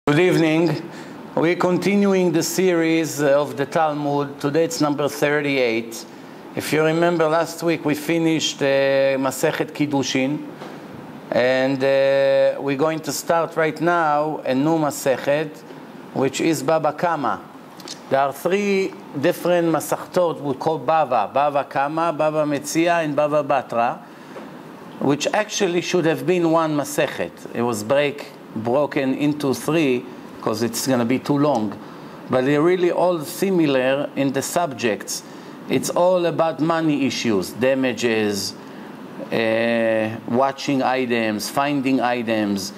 Good evening. We're continuing the series of the Talmud. Today it's number 38. If you remember, last week we finished Masechet Kiddushin, and we're going to start right now a new Masechet, which is Baba Kama. There are three different Masechtot we call Baba Kama, Baba Metzia, and Baba Batra, which actually should have been one Masechet. It was broken into three because it's going to be too long, but they're really all similar in the subjects. It's all about money issues, damages, watching items, finding items,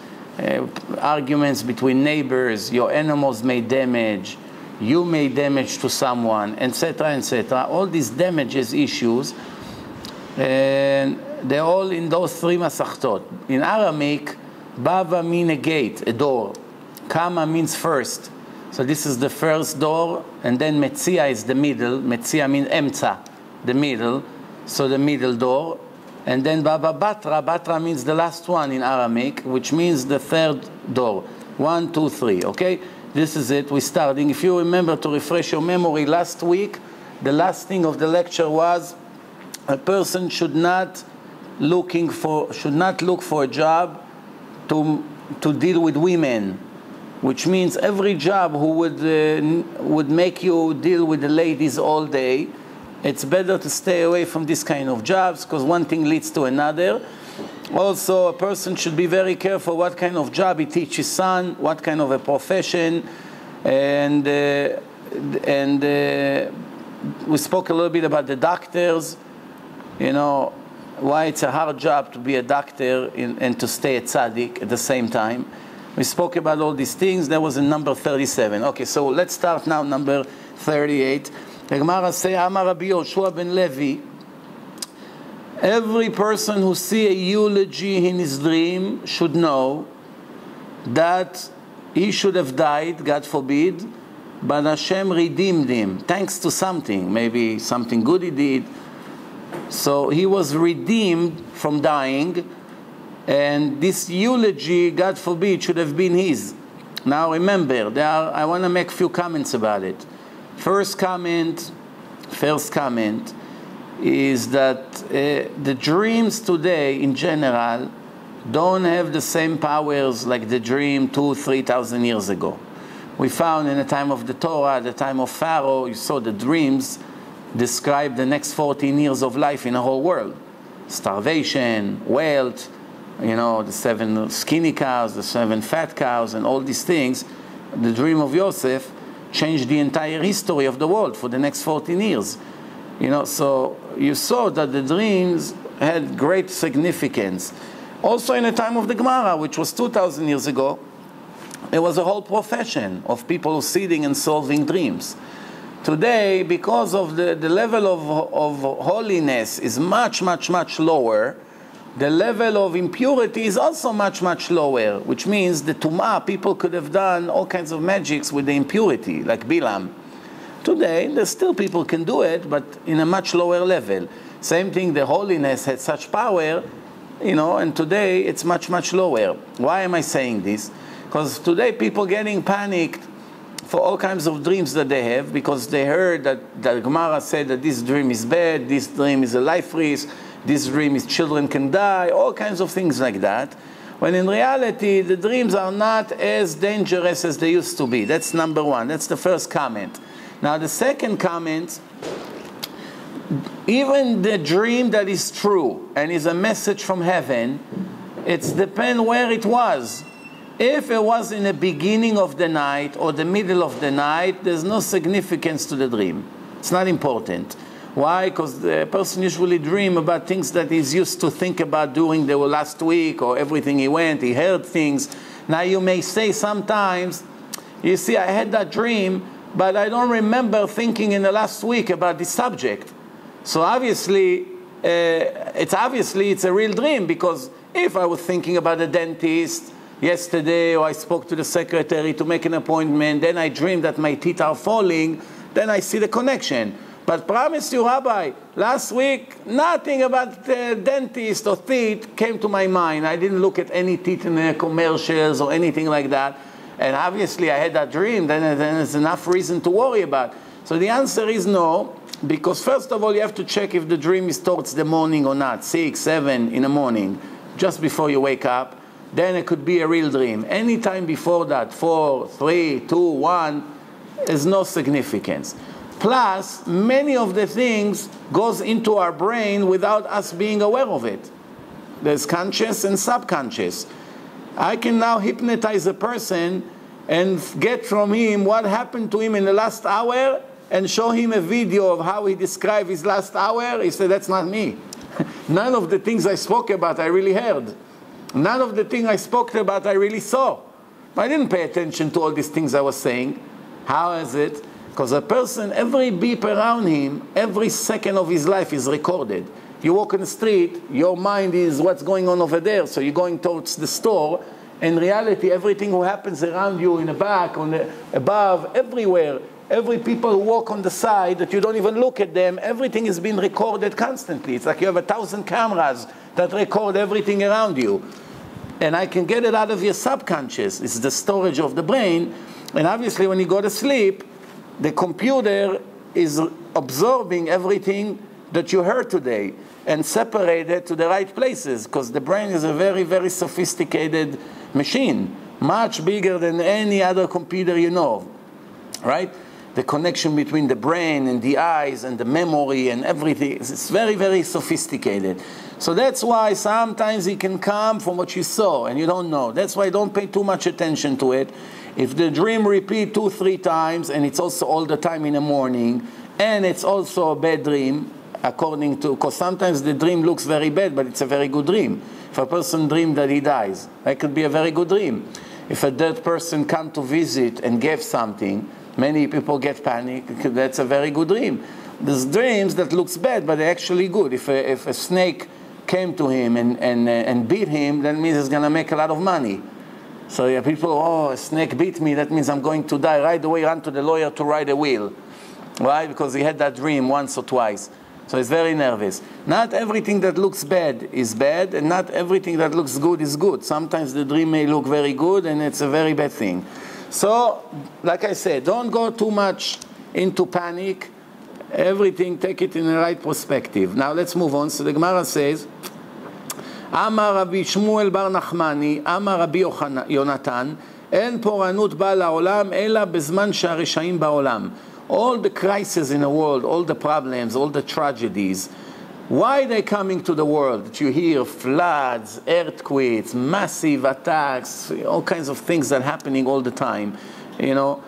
arguments between neighbors, your animals made damage, you made damage to someone, etc., etc. All these damages issues, and they're all in those three Masechtot. In Aramaic, Bava means a gate, a door. Kama means first. So this is the first door, and then Metzia is the middle. Metzia means Emtza, the middle. So the middle door. And then Baba Batra, Batra means the last one in Aramaic, which means the third door. 1, 2, 3, okay? This is it, we're starting. If you remember, to refresh your memory, last week, the last thing of the lecture was a person should not look for a job to deal with women, which means every job who would make you deal with the ladies all day, it's better to stay away from this kind of jobs, because one thing leads to another. Also, a person should be very careful what kind of job he teaches his son, what kind of a profession, and we spoke a little bit about the doctors, why it's a hard job to be a doctor and to stay a tzaddik at the same time. We spoke about all these things. That was in number 37. Okay, so let's start now, number 38. The Gemara says, Amar Rabbi Yoshua ben Levi, every person who sees a eulogy in his dream should know that he should have died, God forbid, but Hashem redeemed him, thanks to something, maybe something good he did. So he was redeemed from dying, and this eulogy, God forbid, should have been his. Now remember, I want to make a few comments about it. First comment is that the dreams today in general don't have the same powers like the dream 2,000-3,000 years ago. We found in the time of the Torah, the time of Pharaoh, you saw the dreams describe the next 14 years of life in the whole world. Starvation, wealth, the 7 skinny cows, the 7 fat cows, and all these things. The dream of Yosef changed the entire history of the world for the next 14 years. So you saw that the dreams had great significance. Also in the time of the Gemara, which was 2,000 years ago, there was a whole profession of people sitting and solving dreams. Today, because of the level of holiness is much, much, much lower, the level of impurity is also much, much lower, which means the tumah, people could have done all kinds of magics with the impurity, like Bilam. Today, there's still people can do it, but in a much lower level. Same thing, the holiness had such power, and today it's much, much lower. Why am I saying this? Because today people getting panicked for all kinds of dreams that they have, because they heard that the Gemara said that this dream is bad, this dream is a life risk, this dream is children can die, all kinds of things like that, when in reality the dreams are not as dangerous as they used to be. That's number one. That's the first comment. Now the second comment, even the dream that is true and is a message from heaven, it's depends where it was. If it was in the beginning of the night or the middle of the night, there's no significance to the dream. It's not important. Why? Because the person usually dreams about things that he's used to think about during the last week, or everything he heard things. Now you may say sometimes, you see, I had that dream, but I don't remember thinking in the last week about this subject. So obviously, it's a real dream, because if I was thinking about a dentist yesterday, or I spoke to the secretary to make an appointment, then I dreamed that my teeth are falling, then I see the connection. But promise you, Rabbi, last week, nothing about dentist or teeth came to my mind. I didn't look at any teeth in the commercials or anything like that. and obviously I had that dream, then there's enough reason to worry about. So the answer is no, because first of all, you have to check if the dream is towards the morning or not, 6, 7 in the morning, just before you wake up. Then it could be a real dream. Any time before that, 4, 3, 2, 1, has no significance. Plus, many of the things goes into our brain without us being aware of it. There's conscious and subconscious. I can now hypnotize a person and get from him what happened to him in the last hour and show him a video of how he described his last hour. He said, that's not me. None of the things I spoke about I really heard. None of the things I spoke about I really saw. I didn't pay attention to all these things I was saying. How is it? Because a person, every beep around him, every second of his life is recorded. You walk on the street, your mind is what's going on over there, so you're going towards the store. In reality, everything who happens around you, in the back, on the above, everywhere, every people who walk on the side that you don't even look at them, everything is being recorded constantly. It's like you have 1,000 cameras that record everything around you. And I can get it out of your subconscious. It's the storage of the brain. And obviously, when you go to sleep, the computer is absorbing everything that you heard today and separate it to the right places, because the brain is a very, very sophisticated machine, much bigger than any other computer you know, right? The connection between the brain and the eyes and the memory and everything, it's very, very sophisticated. So that's why sometimes it can come from what you saw and you don't know. That's why don't pay too much attention to it. If the dream repeats 2, 3 times, and it's also all the time in the morning, and it's also a bad dream, according to, because sometimes the dream looks very bad, but it's a very good dream. If a person dreams that he dies, that could be a very good dream. If a dead person comes to visit and gave something, many people get panic. That's a very good dream. There's dreams that looks bad, but they're actually good. If a snake came to him and beat him, that means he's going to make a lot of money. So yeah, people, oh, a snake beat me, that means I'm going to die. Right away, run to the lawyer to write a will. Why? Because he had that dream once or twice. So he's very nervous. Not everything that looks bad is bad, and not everything that looks good is good. Sometimes the dream may look very good, and it's a very bad thing. So, like I said, don't go too much into panic. Everything, take it in the right perspective. Now let's move on. So the Gemara says, Amar Rabbi Shmuel bar Nachmani, Amar Rabbi Yonatan, אין פורענות באה לעולם, אלא בזמן שהרשעים בעולם. All the crises in the world, all the problems, all the tragedies, why are they coming to the world? That you hear floods, earthquakes, massive attacks, all kinds of things that are happening all the time. You know,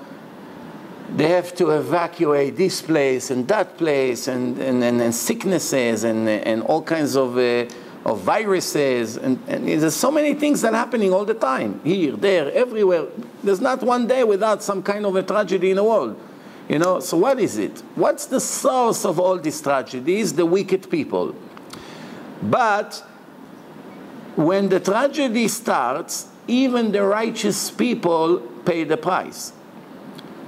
they have to evacuate this place and that place, and sicknesses and all kinds of viruses, and there's so many things that are happening all the time, here, there, everywhere. There's not one day without some kind of a tragedy in the world. You know, so what is it? What's the source of all these tragedies? The wicked people. But when the tragedy starts, even the righteous people pay the price.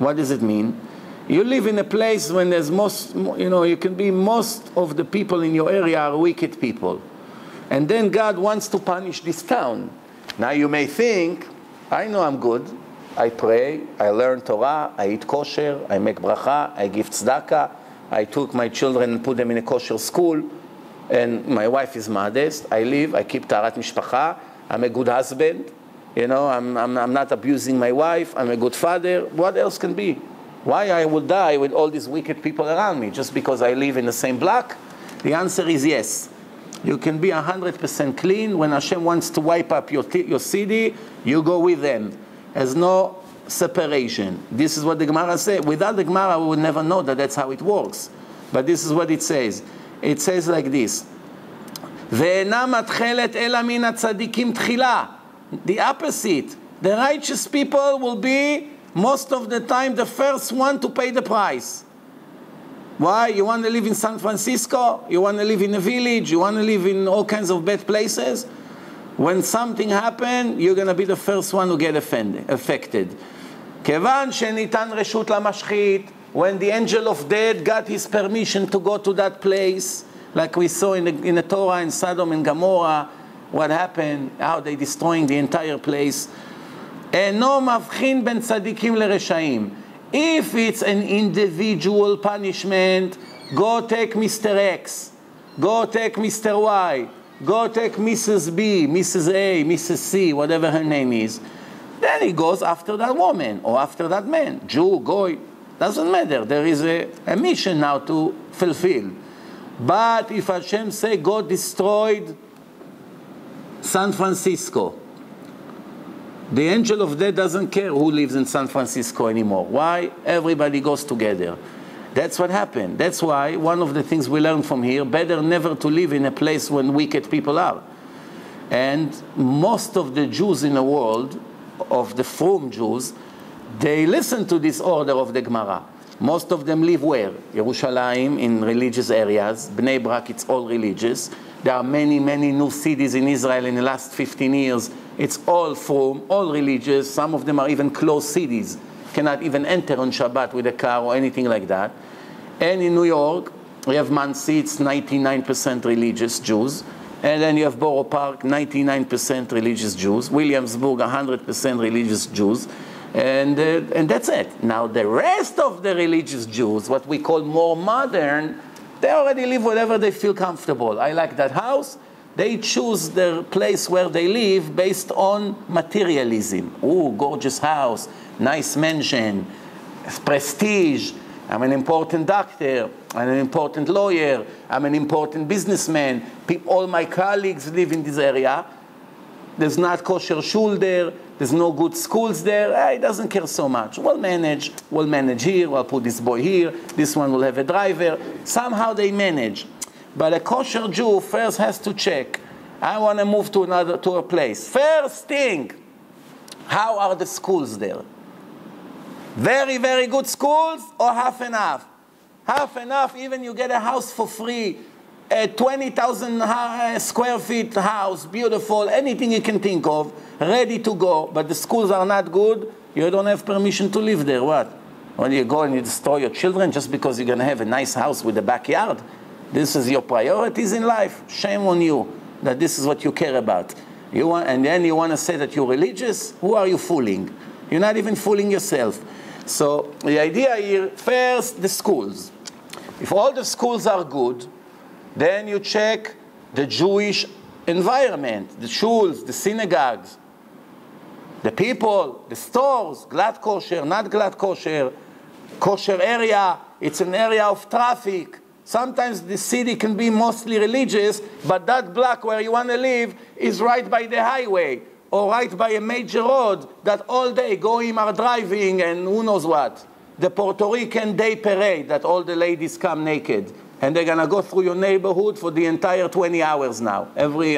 What does it mean? You live in a place when there's most of the people in your area are wicked people. And then God wants to punish this town. Now you may think, I know I'm good. I pray, I learn Torah, I eat kosher, I make bracha, I give tzedakah, I took my children and put them in a kosher school, and my wife is modest, I live, I keep tarat mishpacha, I'm a good husband, you know, I'm not abusing my wife, I'm a good father. What else can be? Why I would die with all these wicked people around me, just because I live in the same block? The answer is yes. You can be 100% clean. When Hashem wants to wipe up your city, you go with them. There's no separation. This is what the Gemara says. Without the Gemara, we would never know that that's how it works. But this is what it says. It says like this. The opposite. The righteous people will be, most of the time, the first one to pay the price. Why? You want to live in San Francisco? You want to live in a village? You want to live in all kinds of bad places? When something happens, you're going to be the first one who get affected. Kevan shenitan reshut lamashchit, when the angel of death got his permission to go to that place, like we saw in the Torah in Sodom and Gomorrah, what happened, how they destroying the entire place. אינו מבחין בין צדיקים לרשעים. If it's an individual punishment, go take Mr. X, go take Mr. Y, go take Mrs. B, Mrs. A, Mrs. C, whatever her name is. Then he goes after that woman or after that man, Jew, Goy, doesn't matter. There is a mission now to fulfill. But if Hashem say God destroyed San Francisco, the angel of death doesn't care who lives in San Francisco anymore. Why? Everybody goes together. That's what happened. That's why one of the things we learn from here, better never to live in a place when wicked people are. And most of the Jews in the world, of the frum Jews, they listen to this order of the Gemara. Most of them live where? Yerushalayim, in religious areas. Bnei Brak, it's all religious. There are many, many new cities in Israel in the last 15 years. It's all frum, all religious. Some of them are even closed cities. Cannot even enter on Shabbat with a car or anything like that. And in New York, we have Monsey, it's 99% religious Jews. And then you have Borough Park, 99% religious Jews. Williamsburg, 100% religious Jews. And that's it. Now the rest of the religious Jews, what we call more modern, they already live wherever they feel comfortable. I like that house. They choose their place where they live based on materialism. Ooh, gorgeous house, nice mansion, prestige. I'm an important doctor. I'm an important lawyer. I'm an important businessman. All my colleagues live in this area. There's not kosher shul there. There's no good schools there. He doesn't care so much. We'll manage here. We'll put this boy here. This one will have a driver. Somehow they manage. But a kosher Jew first has to check. I want to move to a place. First thing, how are the schools there? Very, very good schools or half and half? Half and half, even you get a house for free. A 20,000 square feet house, beautiful, anything you can think of, ready to go, but the schools are not good, you don't have permission to live there. What? When you go and you destroy your children just because you're going to have a nice house with a backyard? This is your priorities in life? Shame on you that this is what you care about. And then you want to say that you're religious? Who are you fooling? You're not even fooling yourself. So the idea here, first, the schools. If all the schools are good, then you check the Jewish environment, the shuls, the synagogues, the people, the stores, glad kosher, not glad kosher, kosher area, it's an area of traffic. Sometimes the city can be mostly religious, but that block where you want to live is right by the highway or right by a major road that all day goyim are driving and who knows what. The Puerto Rican Day Parade that all the ladies come naked. And they're going to go through your neighborhood for the entire 20 hours now. Every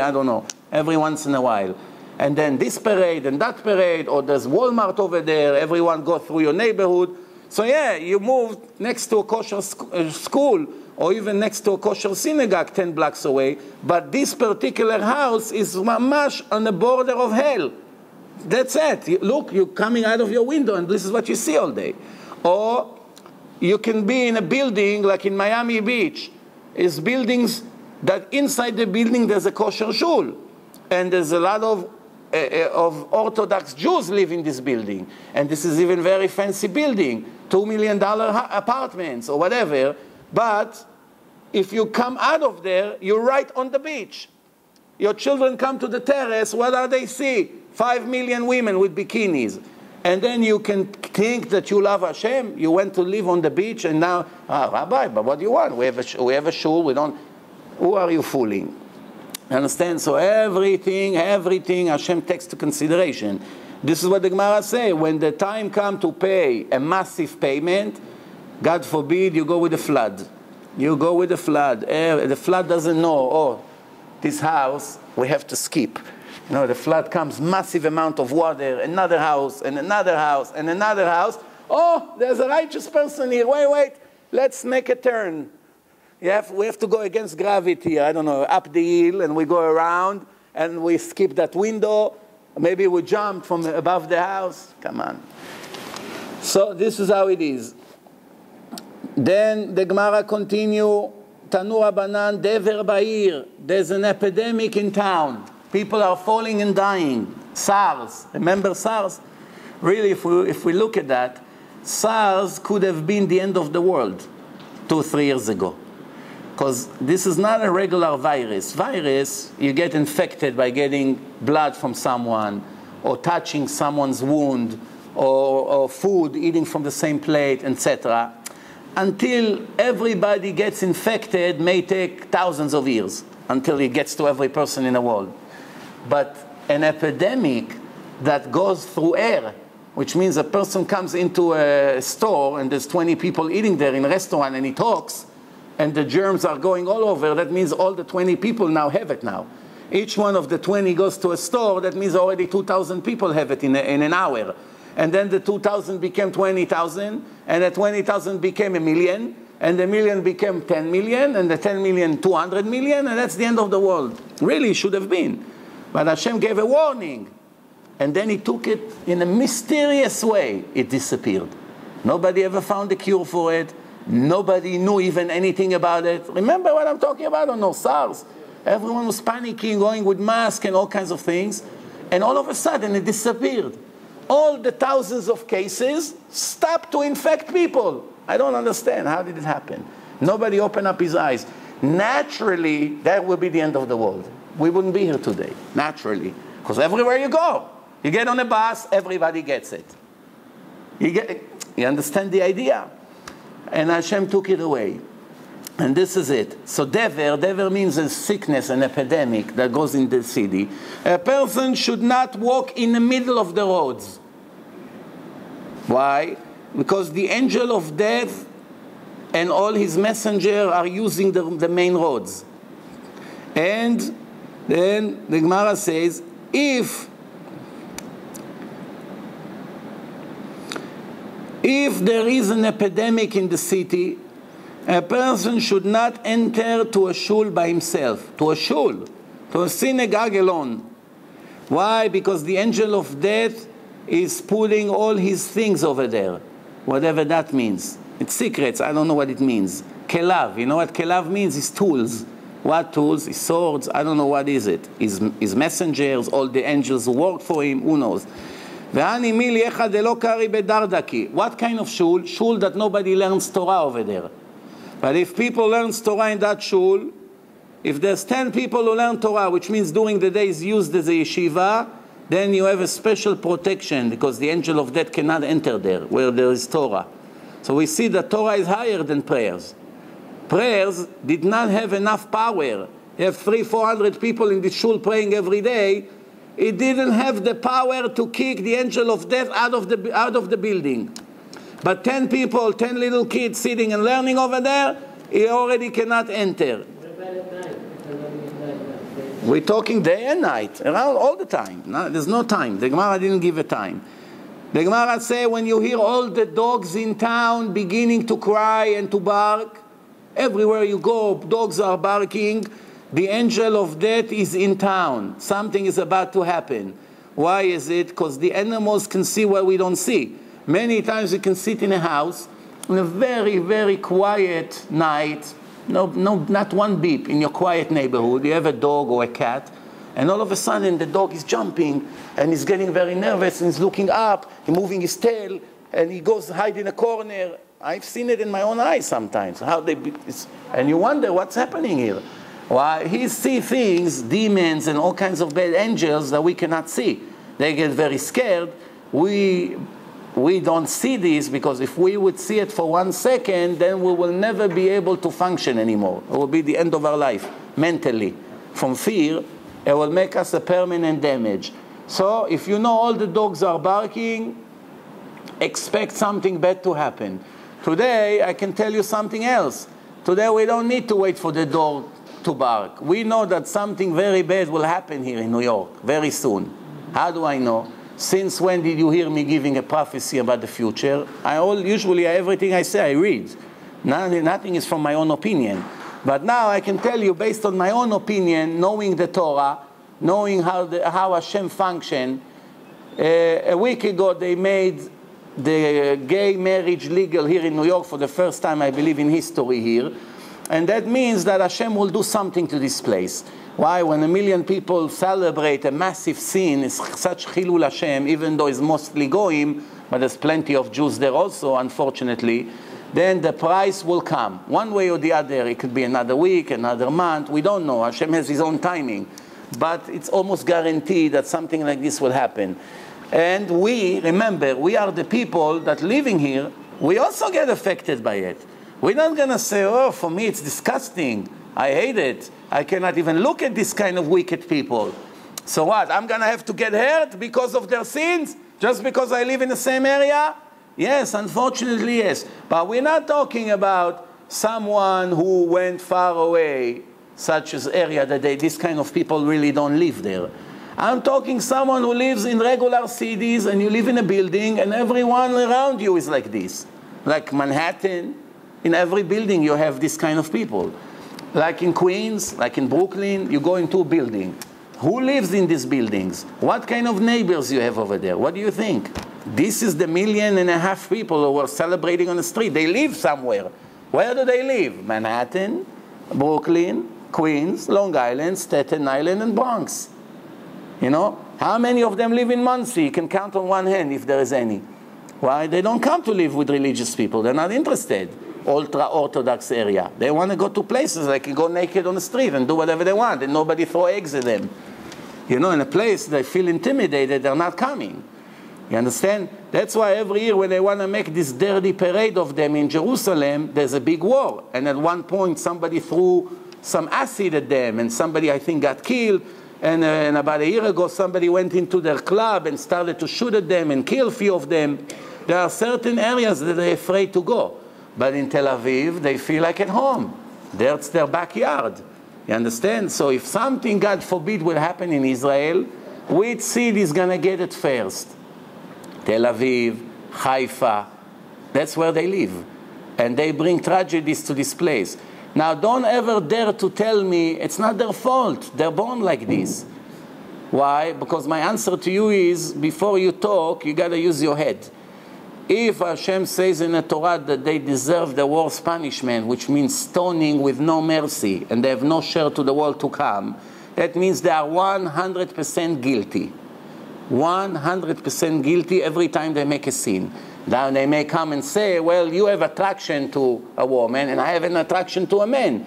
once in a while. And then this parade and that parade, or there's Walmart over there, everyone go through your neighborhood. So yeah, you moved next to a kosher school, or even next to a kosher synagogue 10 blocks away, but this particular house is mamash on the border of hell. That's it. Look, you're coming out of your window and this is what you see all day. Or you can be in a building like in Miami Beach. It's buildings that inside the building there's a kosher shul. And there's a lot of Orthodox Jews live in this building. And this is even very fancy building, $2 million apartments or whatever. But if you come out of there, you're right on the beach. Your children come to the terrace, what do they see? 5 million women with bikinis. And then you can think that you love Hashem. You went to live on the beach and now, Rabbi, but what do you want? We have a shul, we don't. Who are you fooling? Understand? So everything Hashem takes to consideration. This is what the Gemara say. When the time comes to pay a massive payment, God forbid you go with the flood. You go with the flood. The flood doesn't know, this house we have to skip. You know, the flood comes, massive amount of water, another house, and another house, and another house. Oh, there's a righteous person here. Wait, let's make a turn. We have to go against gravity, I don't know, up the hill, and we go around, and we skip that window. Maybe we jump from above the house. Come on. So this is how it is. Then the Gemara continue, Tanu Rabbanan, Dever Ba'ir. There's an epidemic in town. People are falling and dying. SARS. Remember SARS? really, if we look at that, SARS could have been the end of the world 2-3 years ago. Because this is not a regular virus. Virus, you get infected by getting blood from someone, or touching someone's wound, or food, eating from the same plate, etc. Until everybody gets infected may take thousands of years until it gets to every person in the world. But an epidemic that goes through air, which means a person comes into a store and there's 20 people eating there in a restaurant and he talks, and the germs are going all over, that means all the 20 people now have it now. Each one of the 20 goes to a store, that means already 2,000 people have it in an hour. And then the 2,000 became 20,000, and the 20,000 became 1 million, and the million became 10 million, and the 10 million, 200 million, and that's the end of the world. Really, it should have been. But Hashem gave a warning, and then he took it in a mysterious way. It disappeared. Nobody ever found a cure for it. Nobody knew even anything about it. Remember what I'm talking about or no? SARS. Everyone was panicking, going with masks and all kinds of things, and all of a sudden it disappeared. All the thousands of cases stopped to infect people. I don't understand. How did it happen? Nobody opened up his eyes. Naturally, that would be the end of the world. We wouldn't be here today, naturally. Because everywhere you go, you get on a bus, everybody gets it. You understand the idea? And Hashem took it away. And this is it. So dever means a sickness, an epidemic that goes in the city. A person should not walk in the middle of the roads. Why? Because the angel of death and all his messengers are using the main roads. And then the Gemara says, if there is an epidemic in the city, a person should not enter to a shul by himself, to a synagogue alone. Why? Because the angel of death is putting all his things over there, whatever that means. It's secrets, I don't know what it means. Kelav, you know what kelav means? His tools. What tools? His swords, I don't know what is it. His messengers, all the angels who work for him, who knows. What kind of shul? Shul that nobody learns Torah over there. But if people learn Torah in that shul, if there's 10 people who learn Torah, which means during the day is used as a yeshiva, then you have a special protection because the angel of death cannot enter there where there is Torah. So we see that Torah is higher than prayers. Prayers did not have enough power. You have 300-400 people in the shul praying every day. It didn't have the power to kick the angel of death out of the building. But 10 people, 10 little kids sitting and learning over there, he already cannot enter. We're talking day and night, around all the time. No, there's no time. The Gemara didn't give a time. The Gemara says when you hear all the dogs in town beginning to cry and to bark, everywhere you go, dogs are barking, the angel of death is in town. Something is about to happen. Why is it? Because the animals can see what we don't see. Many times you can sit in a house on a very, very quiet night, not one beep in your quiet neighborhood. You have a dog or a cat, and all of a sudden the dog is jumping, and he's getting very nervous, and he's looking up, he's moving his tail, and he goes hide in a corner. I've seen it in my own eyes sometimes. And you wonder what's happening here. Why? He sees things, demons, and all kinds of bad angels that we cannot see. They get very scared. We don't see this because if we would see it for 1 second, then we will never be able to function anymore. It will be the end of our life, mentally. From fear, it will make us a permanent damage. So if you know all the dogs are barking, expect something bad to happen. Today, I can tell you something else. Today, we don't need to wait for the dog to bark. We know that something very bad will happen here in New York very soon. How do I know? Since when did you hear me giving a prophecy about the future? Usually everything I say I read. Nothing is from my own opinion. But now I can tell you based on my own opinion, knowing the Torah, knowing how Hashem functions. A week ago they made the gay marriage legal here in New York for the first time, I believe, in history here. And that means that Hashem will do something to this place. Why? When 1 million people celebrate a massive sin, it's such Chilul Hashem, even though it's mostly Goyim, but there's plenty of Jews there also, unfortunately, then the price will come. One way or the other. It could be another week, another month. We don't know. Hashem has his own timing. But it's almost guaranteed that something like this will happen. And we, remember, we are the people that living here, we also get affected by it. We're not going to say, oh, for me it's disgusting. I hate it. I cannot even look at this kind of wicked people. So what? I'm going to have to get hurt because of their sins? Just because I live in the same area? Yes, unfortunately, yes. But we're not talking about someone who went far away, such as area that this kind of people really don't live there. I'm talking someone who lives in regular cities, and you live in a building, and everyone around you is like this. Like Manhattan, in every building you have this kind of people. Like in Queens, like in Brooklyn, you go into a building. Who lives in these buildings? What kind of neighbors you have over there? What do you think? This is the 1.5 million people who are celebrating on the street. They live somewhere. Where do they live? Manhattan, Brooklyn, Queens, Long Island, Staten Island, and Bronx. You know? How many of them live in Muncie? You can count on one hand if there is any. Why? They don't come to live with religious people. They're not interested. Ultra-Orthodox area. They want to go to places like you go naked on the street and do whatever they want, and nobody throw eggs at them. You know, in a place they feel intimidated, they're not coming. You understand? That's why every year when they want to make this dirty parade of them in Jerusalem, there's a big war. And at one point somebody threw some acid at them, and somebody, I think, got killed. And about a year ago, somebody went into their club and started to shoot at them and kill a few of them. There are certain areas that they're afraid to go. But in Tel Aviv, they feel like at home. That's their backyard. You understand? So if something, God forbid, will happen in Israel, which city is going to get it first? Tel Aviv, Haifa. That's where they live. And they bring tragedies to this place. Now, don't ever dare to tell me it's not their fault. They're born like this. Why? Because my answer to you is, before you talk, you got to use your head. If Hashem says in the Torah that they deserve the worst punishment, which means stoning with no mercy, and they have no share to the world to come, that means they are 100% guilty. 100% guilty every time they make a sin. Now they may come and say, well, you have attraction to a woman, and I have an attraction to a man.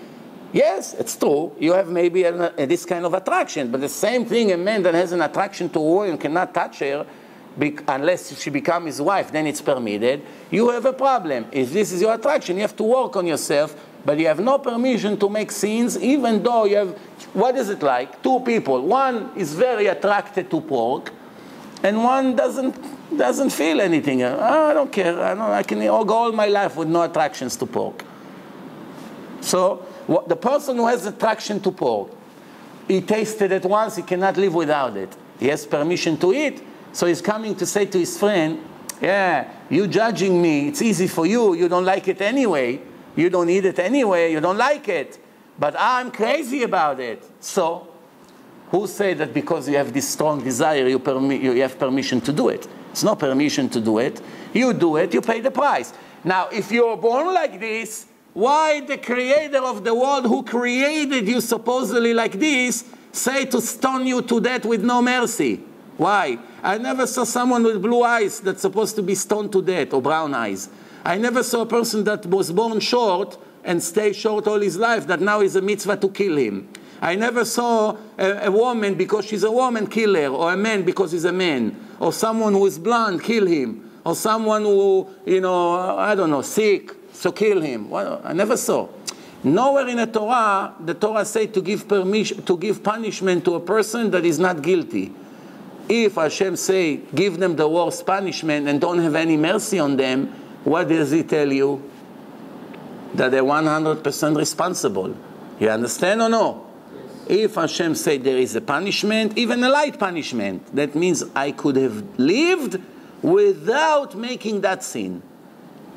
Yes, it's true. You have maybe this kind of attraction, but the same thing, a man that has an attraction to a woman cannot touch her, unless she becomes his wife, then it's permitted. You have a problem. If this is your attraction, you have to work on yourself, but you have no permission to make sins, even though you have, what is it like? Two people. One is very attracted to pork, and one doesn't feel anything. I don't care. I can go all my life with no attractions to pork. So the person who has attraction to pork, he tasted it once, he cannot live without it. He has permission to eat. So he's coming to say to his friend, yeah, you judging me, it's easy for you, you don't like it anyway, you don't eat it anyway, you don't like it, but I'm crazy about it. So, who say that because you have this strong desire, you have permission to do it? It's no permission to do it. You do it, you pay the price. Now, if you're born like this, why the creator of the world who created you supposedly like this, say to stone you to death with no mercy? Why? I never saw someone with blue eyes that's supposed to be stoned to death, or brown eyes. I never saw a person that was born short and stayed short all his life, that now is a mitzvah to kill him. I never saw a woman, because she's a woman, kill her, or a man because he's a man, or someone who is blonde, kill him, or someone who, you know, I don't know, sick, so kill him. Well, I never saw. Nowhere in the Torah says to give permission, to give punishment to a person that is not guilty. If Hashem say, give them the worst punishment and don't have any mercy on them, what does he tell you? That they're 100% responsible. You understand or no? Yes. If Hashem say there is a punishment, even a light punishment, that means I could have lived without making that sin.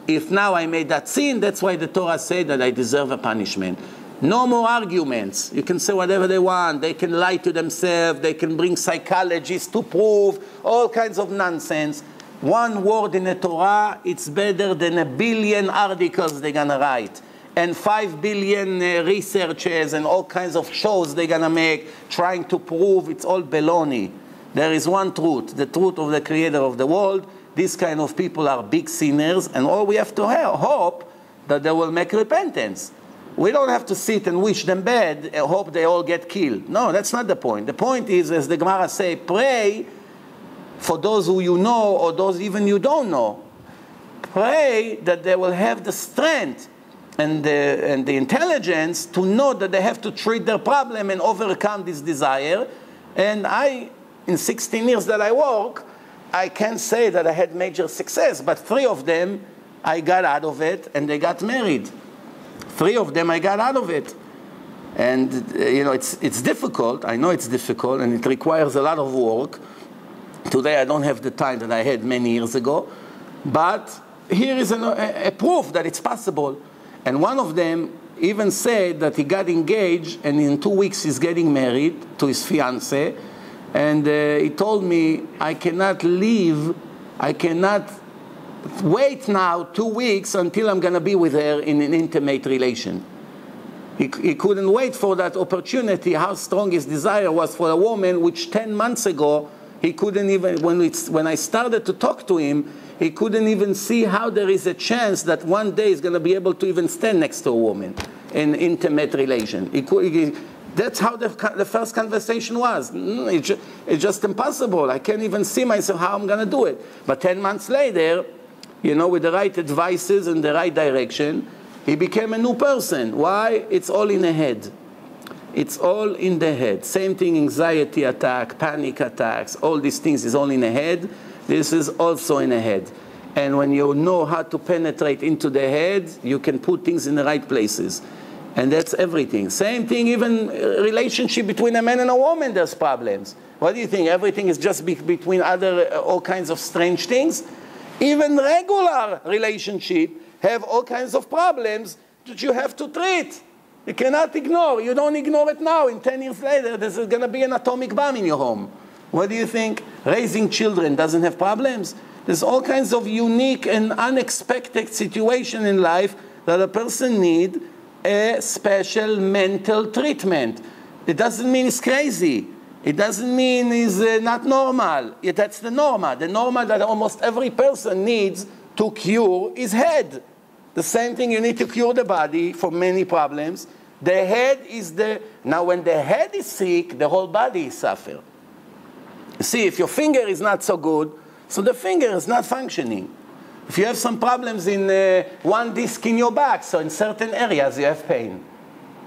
If now I made that sin, that's why the Torah said that I deserve a punishment. No more arguments. You can say whatever they want. They can lie to themselves. They can bring psychologists to prove all kinds of nonsense. One word in the Torah, it's better than 1 billion articles they're going to write. and 5 billion researches and all kinds of shows they're going to make trying to prove it's all baloney. There is one truth, the truth of the creator of the world. These kind of people are big sinners, and all we have to hope that they will make repentance. We don't have to sit and wish them bad and hope they all get killed. No, that's not the point. The point is, as the Gemara say, pray for those who you know or those even you don't know. Pray that they will have the strength and the intelligence to know that they have to treat their problem and overcome this desire. And in 16 years that I work, I can't say that I had major success, but 3 of them I got out of it and they got married. 3 of them I got out of it. And it's difficult. I know it's difficult and it requires a lot of work. Today I don't have the time that I had many years ago, but here is a proof that it's possible. And one of them even said that he got engaged and in 2 weeks he's getting married to his fiancée. And he told me, I cannot wait now 2 weeks until I'm going to be with her in an intimate relation. He couldn't wait for that opportunity, how strong his desire was for a woman, which 10 months ago, he couldn't even, when I started to talk to him, he couldn't even see how there is a chance that one day he's going to be able to even stand next to a woman in intimate relation. That's how the first conversation was. It's just impossible. I can't even see myself how I'm going to do it. But 10 months later, with the right advices and the right direction, he became a new person. Why? It's all in the head. It's all in the head. Same thing, anxiety attack, panic attacks, all these things is all in the head. This is also in the head. And when you know how to penetrate into the head, you can put things in the right places. And that's everything. Same thing, even relationship between a man and a woman, there's problems. What do you think? Everything is just between all kinds of strange things? Even regular relationship have all kinds of problems that you have to treat. You cannot ignore. You don't ignore it now. In 10 years later, there's going to be an atomic bomb in your home. What do you think? Raising children doesn't have problems? There's all kinds of unique and unexpected situations in life that a person needs a special mental treatment. It doesn't mean it's crazy. It doesn't mean it's not normal. That's the normal. The normal that almost every person needs to cure is head. The same thing, you need to cure the body for many problems. The head is now when the head is sick, the whole body suffers. See, if your finger is not so good, so the finger is not functioning. If you have some problems in one disc in your back, so in certain areas you have pain.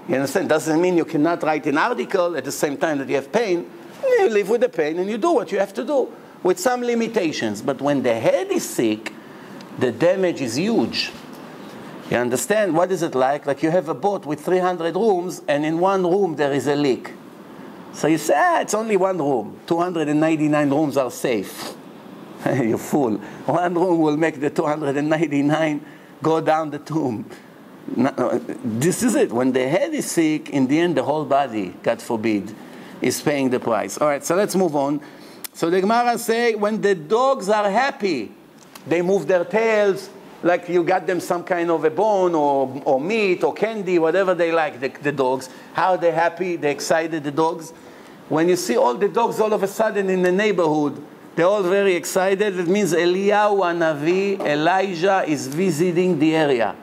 You understand? Doesn't mean you cannot write an article at the same time that you have pain. You live with the pain and you do what you have to do with some limitations. But when the head is sick, the damage is huge. You understand? What is it like? Like you have a boat with 300 rooms and in one room there is a leak. So you say, it's only one room. 299 rooms are safe. You're fool. One room will make the 299 go down the tomb. No, this is it. When the head is sick, in the end, the whole body, God forbid, is paying the price. All right, so let's move on. So the Gemara say, when the dogs are happy, they move their tails, like you got them some kind of a bone or meat or candy, whatever they like, the dogs. How they're happy, they're excited, the dogs. When you see all the dogs all of a sudden in the neighborhood, they're all very excited. It means Eliyahu Hanavi, Elijah is visiting the area.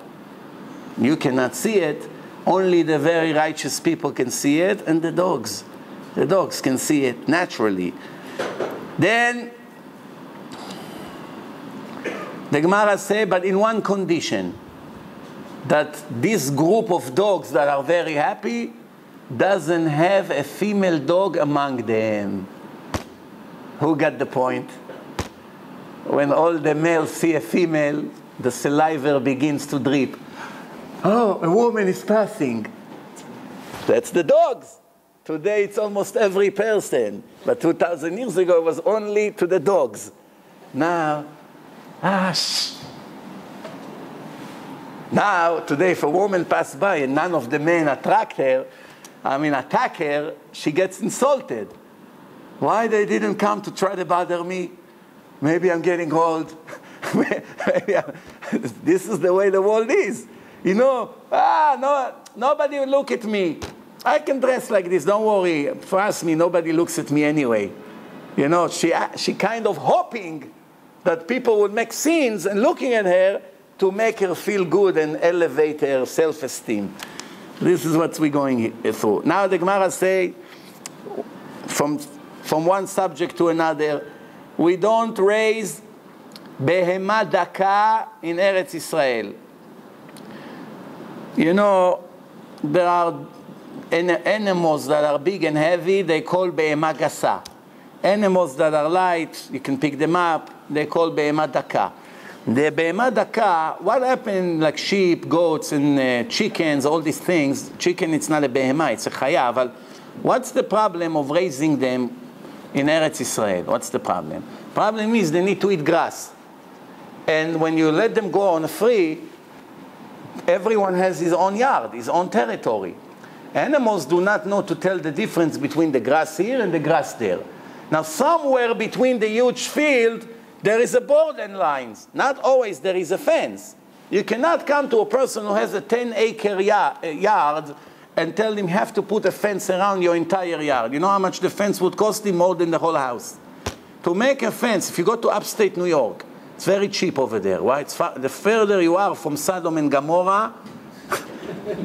You cannot see it. Only the very righteous people can see it, and the dogs. The dogs can see it naturally. Then the Gemara say, but in one condition, that this group of dogs that are very happy doesn't have a female dog among them. Who got the point? When all the males see a female, the saliva begins to drip. Oh, a woman is passing. That's the dogs. Today it's almost every person. But 2,000 years ago it was only to the dogs. Now, Now, today if a woman passes by and none of the men attack her, she gets insulted. Why they didn't come to try to bother me? Maybe I'm getting old. This is the way the world is. You know, no, nobody will look at me. I can dress like this, don't worry. Trust me, nobody looks at me anyway. You know, she kind of hoping that people would make scenes and looking at her to make her feel good and elevate her self-esteem. This is what we're going through. Now the Gemara say, from one subject to another, we don't raise behema daka in Eretz Israel. You know, there are animals that are big and heavy, they call behema gasa. Animals that are light, you can pick them up, they call behema daka. The behema daka, what happened like sheep, goats, and chickens, all these things, chicken it's not a behema, it's a chaya, but what's the problem of raising them in Eretz Israel? What's the problem? Problem is they need to eat grass. And when you let them go on free, everyone has his own yard, his own territory. Animals do not know to tell the difference between the grass here and the grass there. Now somewhere between the huge field, there is a borderline. Not always there is a fence. You cannot come to a person who has a 10-acre yard and tell him you have to put a fence around your entire yard. You know how much the fence would cost him? More than the whole house. To make a fence, if you go to upstate New York, it's very cheap over there. Why? The further you are from Sodom and Gomorrah,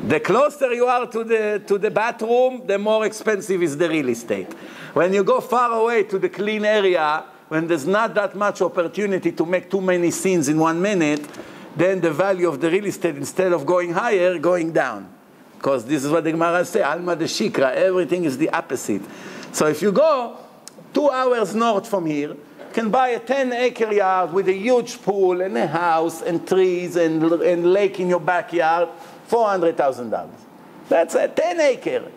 the closer you are to the bathroom, the more expensive is the real estate. When you go far away to the clean area, when there's not that much opportunity to make too many scenes in 1 minute, then the value of the real estate, instead of going higher, going down. Because this is what the Gemara says, Alma de Shikra, everything is the opposite. So if you go 2 hours north from here, you can buy a 10-acre yard with a huge pool and a house and trees and lake in your backyard, $400,000. That's a 10-acre.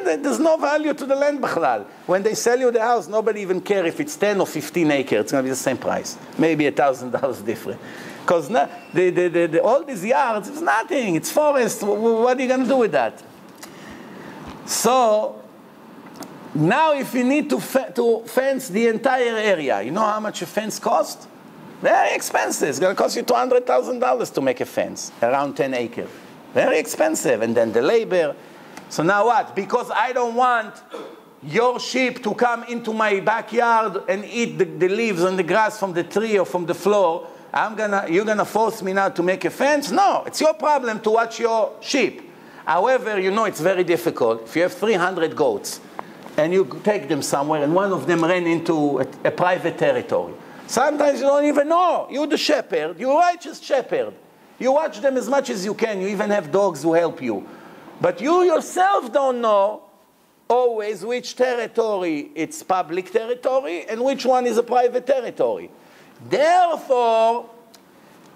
There's no value to the land b'chlal. When they sell you the house, nobody even cares if it's 10 or 15 acres. It's going to be the same price. Maybe $1,000 different. Because all these yards, it's nothing. It's forest. What are you going to do with that? So, now if you need to fence the entire area, you know how much a fence costs? Very expensive. It's going to cost you $200,000 to make a fence around 10 acres. Very expensive. And then the labor. So now what? Because I don't want your sheep to come into my backyard and eat the leaves and the grass from the tree or from the floor, you're gonna force me now to make a fence? No, it's your problem to watch your sheep. However, you know it's very difficult. If you have 300 goats and you take them somewhere and one of them ran into a private territory, sometimes you don't even know. You're the shepherd, you're a righteous shepherd. You watch them as much as you can. You even have dogs who help you. But you yourself don't know always which territory it's public territory and which one is a private territory. Therefore,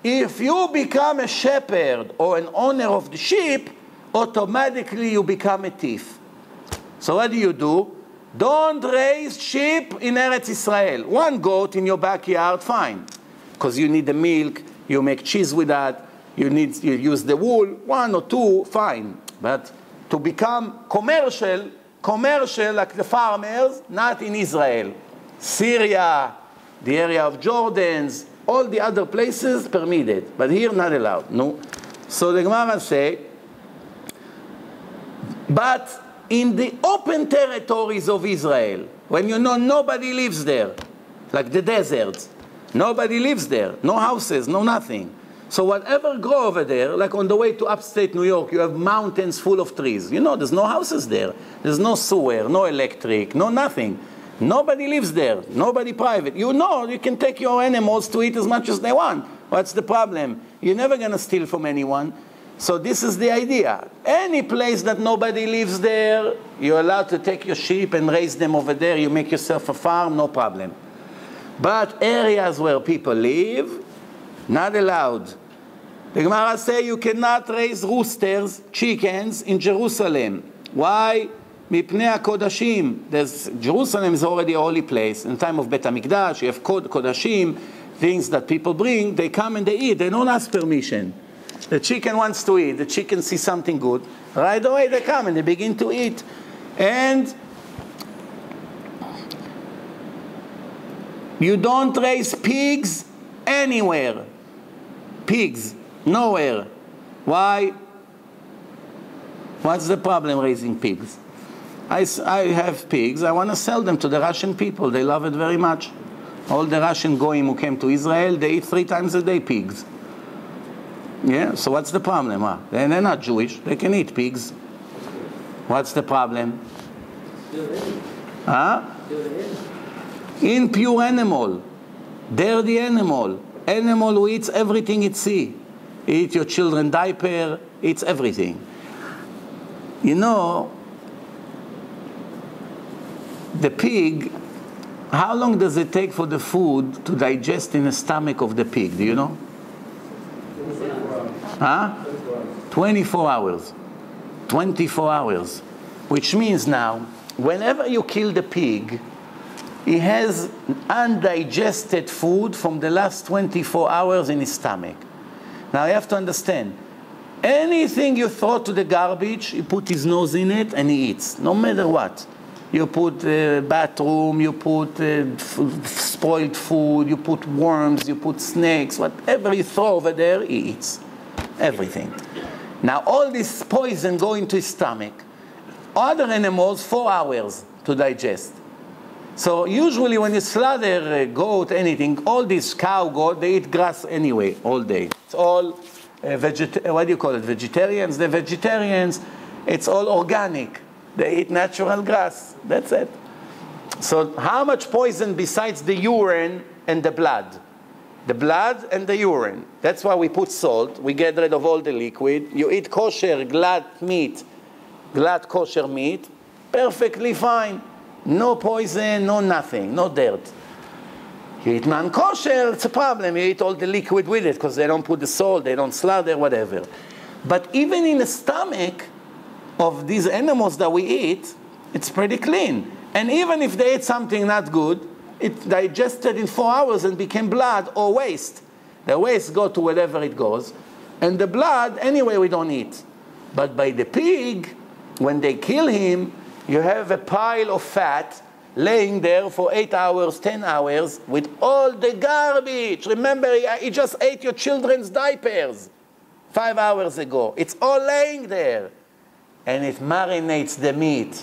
if you become a shepherd or an owner of the sheep, automatically you become a thief. So what do? Don't raise sheep in Eretz Israel. 1 goat in your backyard, fine. Because you need the milk, you make cheese with that, you use the wool, 1 or 2, fine. But to become commercial like the farmers, not in Israel. Syria, the area of Jordans, all the other places permitted, but here not allowed. No. So the Gemara say, but in the open territories of Israel, when you know nobody lives there, like the deserts, nobody lives there, no houses, no nothing. So whatever grow over there, like on the way to upstate New York, you have mountains full of trees. You know, there's no houses there. There's no sewer, no electric, no nothing. Nobody lives there, nobody private. You know, you can take your animals to eat as much as they want. What's the problem? You're never going to steal from anyone. So this is the idea. Any place that nobody lives there, you're allowed to take your sheep and raise them over there. You make yourself a farm, no problem. But areas where people live, not allowed. The Gemara say you cannot raise roosters, chickens, in Jerusalem. Why? Mipnei HaKodashim. Jerusalem is already a holy place. In the time of Bet HaMikdash, you have Kodashim, things that people bring, they come and they eat. They don't ask permission. The chicken wants to eat. The chicken sees something good. Right away they come and they begin to eat. And you don't raise pigs anywhere. Pigs, nowhere. Why? What's the problem raising pigs? I have pigs. I want to sell them to the Russian people. They love it very much. All the Russian goyim who came to Israel, they eat 3 times a day pigs. Yeah, so what's the problem? They're not Jewish. They can eat pigs. What's the problem? Impure animal. Dirty animal. Animal who eats everything it sees. Eat your children's diaper, eats everything. You know, the pig, how long does it take for the food to digest in the stomach of the pig? Do you know? 24 hours. 24 hours. Which means now, whenever you kill the pig, he has undigested food from the last 24 hours in his stomach. Now you have to understand, anything you throw to the garbage, he put his nose in it and he eats, no matter what. You put bathroom, you put spoiled food, you put worms, you put snakes, whatever you throw over there, he eats. Everything. Now all this poison go into his stomach. Other animals, 4 hours to digest. So usually when you slaughter a goat, anything, all these cow, goat, they eat grass anyway, all day. It's all, what do you call it, vegetarians? They're vegetarians, it's all organic. They eat natural grass, that's it. So how much poison besides the urine and the blood? The blood and the urine. That's why we put salt, we get rid of all the liquid. You eat kosher, glad kosher meat, perfectly fine. No poison, no nothing, no dirt. You eat non-kosher, it's a problem. You eat all the liquid with it because they don't put the salt, they don't slaughter, whatever. But even in the stomach of these animals that we eat, it's pretty clean. And even if they ate something not good, it digested in 4 hours and became blood or waste. The waste go to wherever it goes. And the blood, anyway, we don't eat. But by the pig, when they kill him, you have a pile of fat laying there for 8 hours, 10 hours, with all the garbage. Remember, he just ate your children's diapers 5 hours ago. It's all laying there. And it marinates the meat.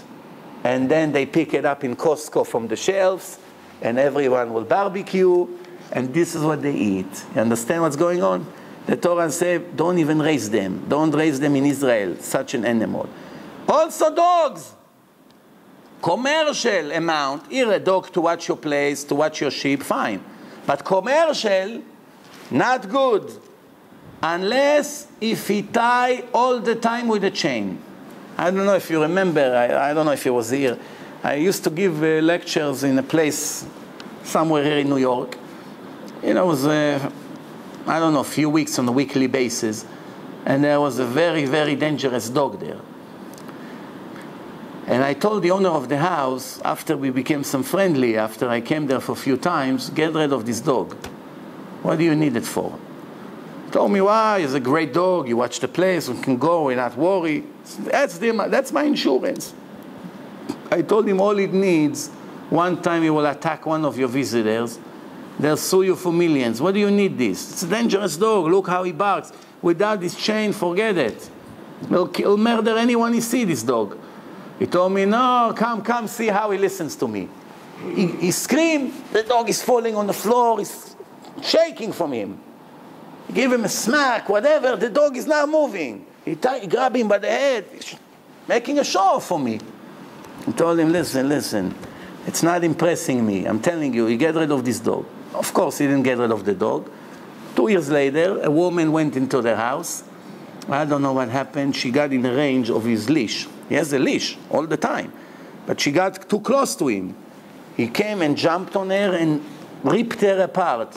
And then they pick it up in Costco from the shelves, and everyone will barbecue, and this is what they eat. You understand what's going on? The Torah says, don't even raise them. Don't raise them in Israel, such an animal. Also dogs. Commercial amount, here a dog to watch your place, to watch your sheep, fine. But commercial, not good. Unless if he tie all the time with a chain. I don't know if you remember, I don't know if he was here. I used to give lectures in a place somewhere here in New York. You know, it was, I don't know, a few weeks on a weekly basis. And there was a very, very dangerous dog there. And I told the owner of the house, after we became some friendly, after I came there for a few times, get rid of this dog. What do you need it for? He told me, why? He's a great dog. You watch the place, we can go, we're not worried. That's my insurance. I told him all it needs, one time he will attack one of your visitors, they'll sue you for millions. What do you need this? It's a dangerous dog. Look how he barks. Without this chain, forget it. He'll murder anyone he sees, this dog. He told me, no, come see how he listens to me. He screamed, the dog is falling on the floor, he's shaking from him. He gave him a smack, whatever, the dog is not moving. He grabbed him by the head, making a show for me. I told him, listen, it's not impressing me. I'm telling you, you get rid of this dog. Of course, he didn't get rid of the dog. 2 years later, a woman went into their house. I don't know what happened. She got in the range of his leash. He has a leash all the time. But she got too close to him. He came and jumped on her and ripped her apart.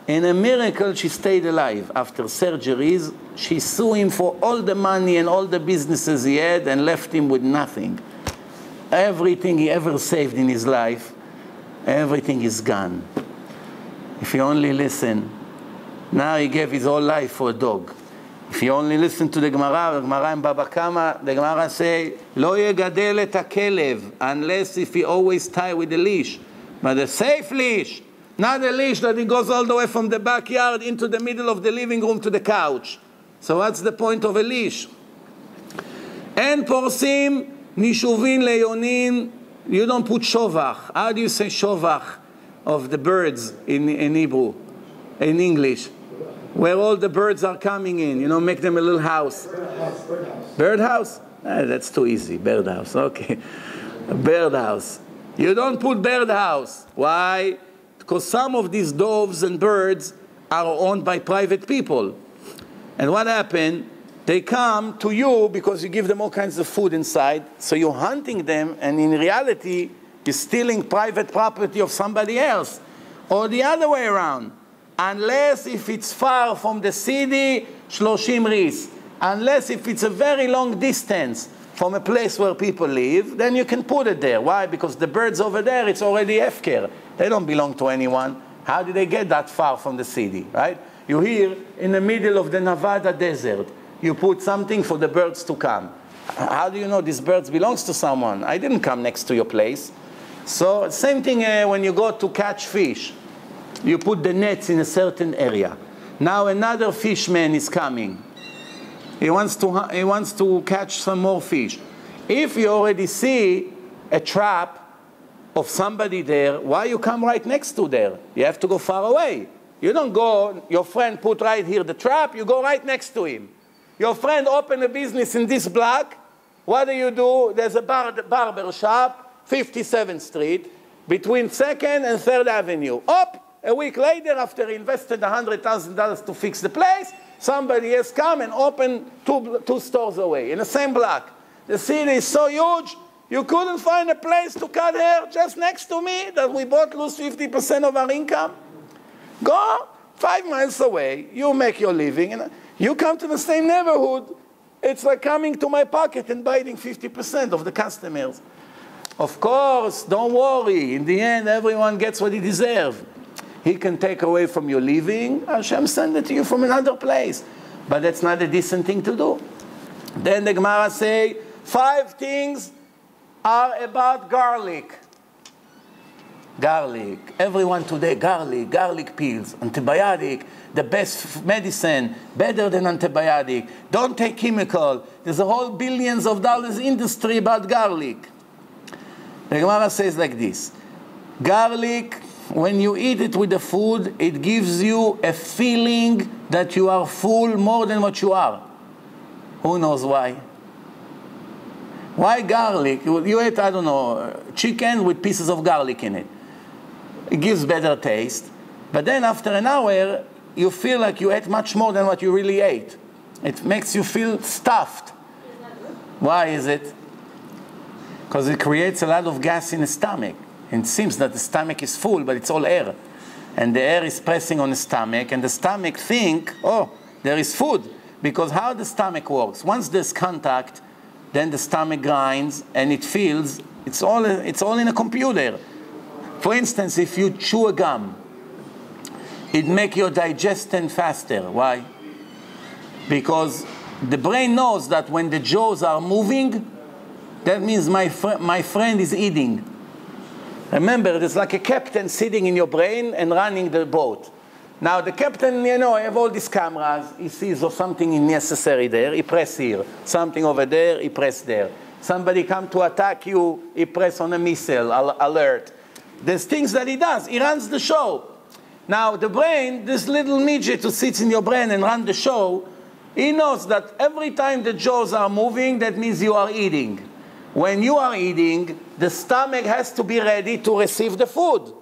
In a miracle, she stayed alive. After surgeries, she sued him for all the money and all the businesses he had and left him with nothing. Everything he ever saved in his life, everything is gone. If you only listen. Now he gave his whole life for a dog. If you only listen to the Gemara in Baba Kama, the Gemara say, "Lo yegadel et hakelev," unless if he always tie with a leash, but a safe leash, not a leash that he goes all the way from the backyard into the middle of the living room to the couch. So what's the point of a leash? En porsim nishuvin leyonin. You don't put shovach. How do you say shovach of the birds in Hebrew, in English? Where all the birds are coming in, you know, make them a little house. Birdhouse? That's too easy. Birdhouse, okay. Birdhouse. You don't put birdhouse. Why? Because some of these doves and birds are owned by private people. And what happened? They come to you because you give them all kinds of food inside, so you're hunting them, and in reality, you're stealing private property of somebody else. Or the other way around. Unless if it's far from the city, 30 ris. Unless if it's a very long distance from a place where people live, then you can put it there. Why? Because the birds over there, it's already hefker. They don't belong to anyone. How did they get that far from the city, right? You're here in the middle of the Nevada desert. You put something for the birds to come. How do you know these birds belongs to someone? I didn't come next to your place. So same thing when you go to catch fish. You put the nets in a certain area. Now another fisherman is coming. He wants to catch some more fish. If you already see a trap of somebody there, why you come right next to there? You have to go far away. You don't go, your friend put right here the trap, you go right next to him. Your friend opened a business in this block. What do? There's a barber shop, 57th Street, between 2nd and 3rd Avenue. A week later, after he invested $100,000 to fix the place, somebody has come and opened two stores away in the same block. The city is so huge, you couldn't find a place to cut hair just next to me that we both lose 50% of our income. Go 5 miles away, you make your living, and you come to the same neighborhood. It's like coming to my pocket and biting 50% of the customers. Of course, don't worry. In the end, everyone gets what he deserves. He can take away from your living. Hashem send it to you from another place. But that's not a decent thing to do. Then the Gemara say, 5 things are about garlic. Garlic. Everyone today, garlic pills, antibiotic, the best medicine, better than antibiotic. Don't take chemical. There's a whole billions of dollars industry about garlic. The Gemara says like this. Garlic, when you eat it with the food, it gives you a feeling that you are full more than what you are. Who knows why? Why garlic? You ate, I don't know, chicken with pieces of garlic in it. It gives better taste. But then after an hour, you feel like you ate much more than what you really ate. It makes you feel stuffed. Why is it? Because it creates a lot of gas in the stomach. It seems that the stomach is full, but it's all air. And the air is pressing on the stomach, and the stomach think, oh, there is food. Because how the stomach works, once there's contact, then the stomach grinds, and it feels, it's all in a computer. For instance, if you chew a gum, it makes your digestion faster. Why? Because the brain knows that when the jaws are moving, that means my friend is eating. Remember, there's like a captain sitting in your brain and running the boat. Now, the captain, you know, have all these cameras. He sees something necessary there, he press here. Something over there, he press there. Somebody come to attack you, he press on a missile, alert. There's things that he does. He runs the show. Now, the brain, this little midget who sits in your brain and runs the show, he knows that every time the jaws are moving, that means you are eating. When you are eating, the stomach has to be ready to receive the food.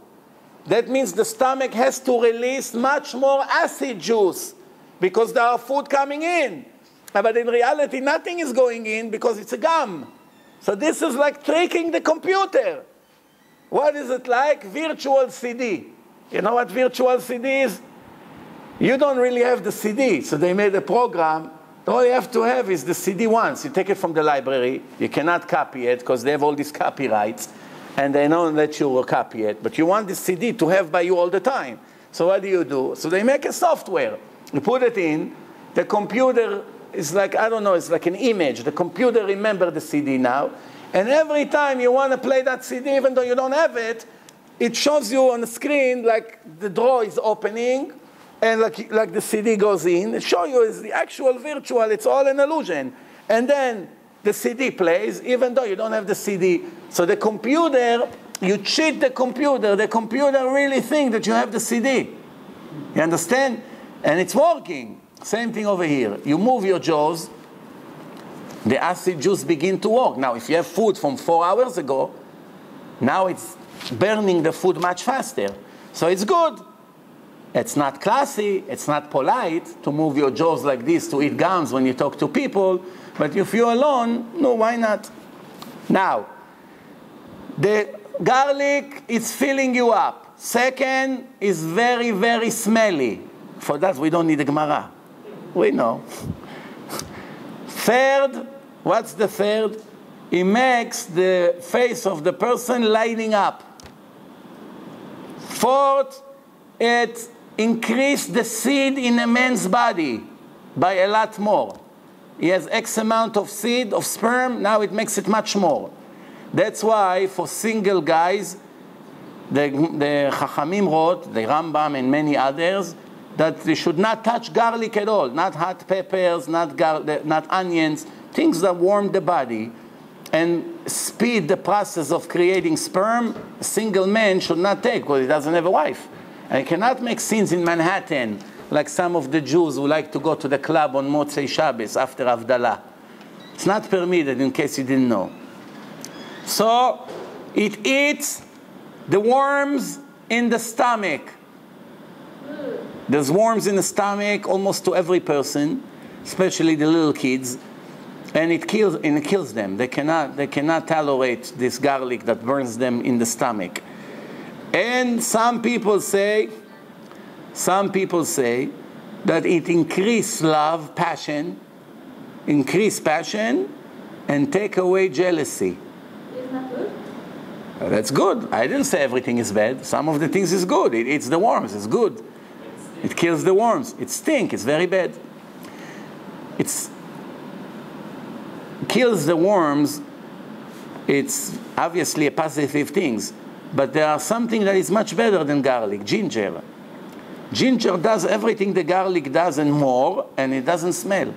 That means the stomach has to release much more acid juice because there are food coming in. But in reality, nothing is going in because it's a gum. So this is like tricking the computer. What is it like? Virtual CD. You know what virtual CD is? You don't really have the CD, so they made a program. All you have to have is the CD once. You take it from the library. You cannot copy it because they have all these copyrights, and they don't let you copy it. But you want the CD to have by you all the time. So what do? So they make a software. You put it in. The computer is like, I don't know, it's like an image. The computer remembers the CD now. And every time you want to play that CD, even though you don't have it, it shows you on the screen like the drawer is opening, and like the CD goes in, it shows you is the actual virtual, it's all an illusion. And then the CD plays, even though you don't have the CD. So the computer, you cheat the computer really thinks that you have the CD. You understand? And it's working. Same thing over here. You move your jaws, the acid juice begin to work. Now, if you have food from 4 hours ago, now it's burning the food much faster. So it's good. It's not classy, it's not polite to move your jaws like this to eat gums when you talk to people, but if you're alone, no, why not? Now, the garlic is filling you up. Second, is very, very smelly. For that, we don't need a Gemara. We know. Third, what's the third? It makes the face of the person lighting up. Fourth, it increased the seed in a man's body by a lot more. He has X amount of seed, of sperm, now it makes it much more. That's why for single guys, the Chachamim wrote, the Rambam and many others, that they should not touch garlic at all, not hot peppers, not onions, things that warm the body and speed the process of creating sperm. A single man should not take because he doesn't have a wife. And he cannot make scenes in Manhattan like some of the Jews who like to go to the club on Motzei Shabbos after Havdalah. It's not permitted, in case you didn't know. So it eats the worms in the stomach. There's worms in the stomach almost to every person, especially the little kids, and it kills them. They cannot tolerate this garlic that burns them in the stomach. And some people say that it increase love, passion, and take away jealousy. Isn't that good? That's good. I didn't say everything is bad. Some of the things is good. It eats the worms. It's good. It kills the worms. It stinks. It's very bad. It kills the worms. It's obviously a positive thing. But there are something that is much better than garlic, ginger. Ginger does everything the garlic does and more, and it doesn't smell.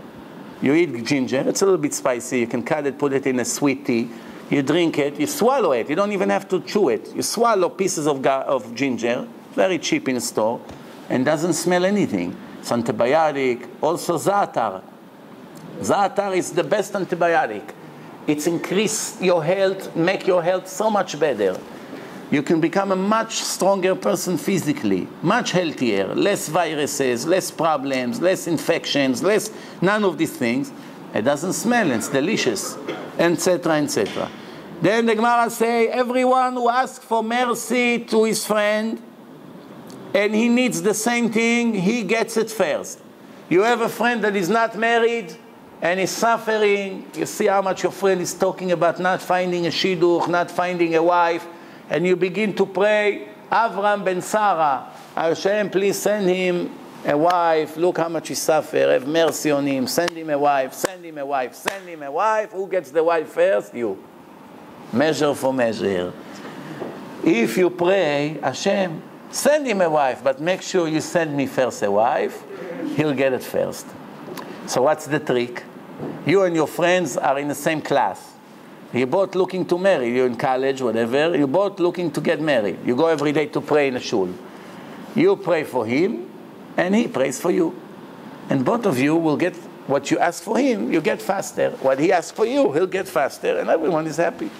You eat ginger, it's a little bit spicy. You can cut it, put it in a sweet tea. You drink it, you swallow it. You don't even have to chew it. You swallow pieces of ginger, very cheap in the store, and doesn't smell anything. It's antibiotic. Also za'atar. Za'atar is the best antibiotic. It's increase your health, make your health so much better. You can become a much stronger person physically, much healthier, less viruses, less problems, less infections, none of these things. It doesn't smell, it's delicious, etc., etc. Then the Gemara say, everyone who asks for mercy to his friend, and he needs the same thing, he gets it first. You have a friend that is not married, and is suffering. You see how much your friend is talking about not finding a shidduch, not finding a wife, and you begin to pray, Avram ben Sarah, Hashem, please send him a wife. Look how much he suffers. Have mercy on him. Send him a wife. Send him a wife. Send him a wife. Who gets the wife first? You. Measure for measure. If you pray, Hashem, send him a wife, but make sure you send me first a wife, he'll get it first. So what's the trick? You and your friends are in the same class. You're both looking to marry. You're in college, whatever. You're both looking to get married. You go every day to pray in a shul. You pray for him, and he prays for you. And both of you will get what you ask for him, you get faster. What he asks for you, he'll get faster, and everyone is happy.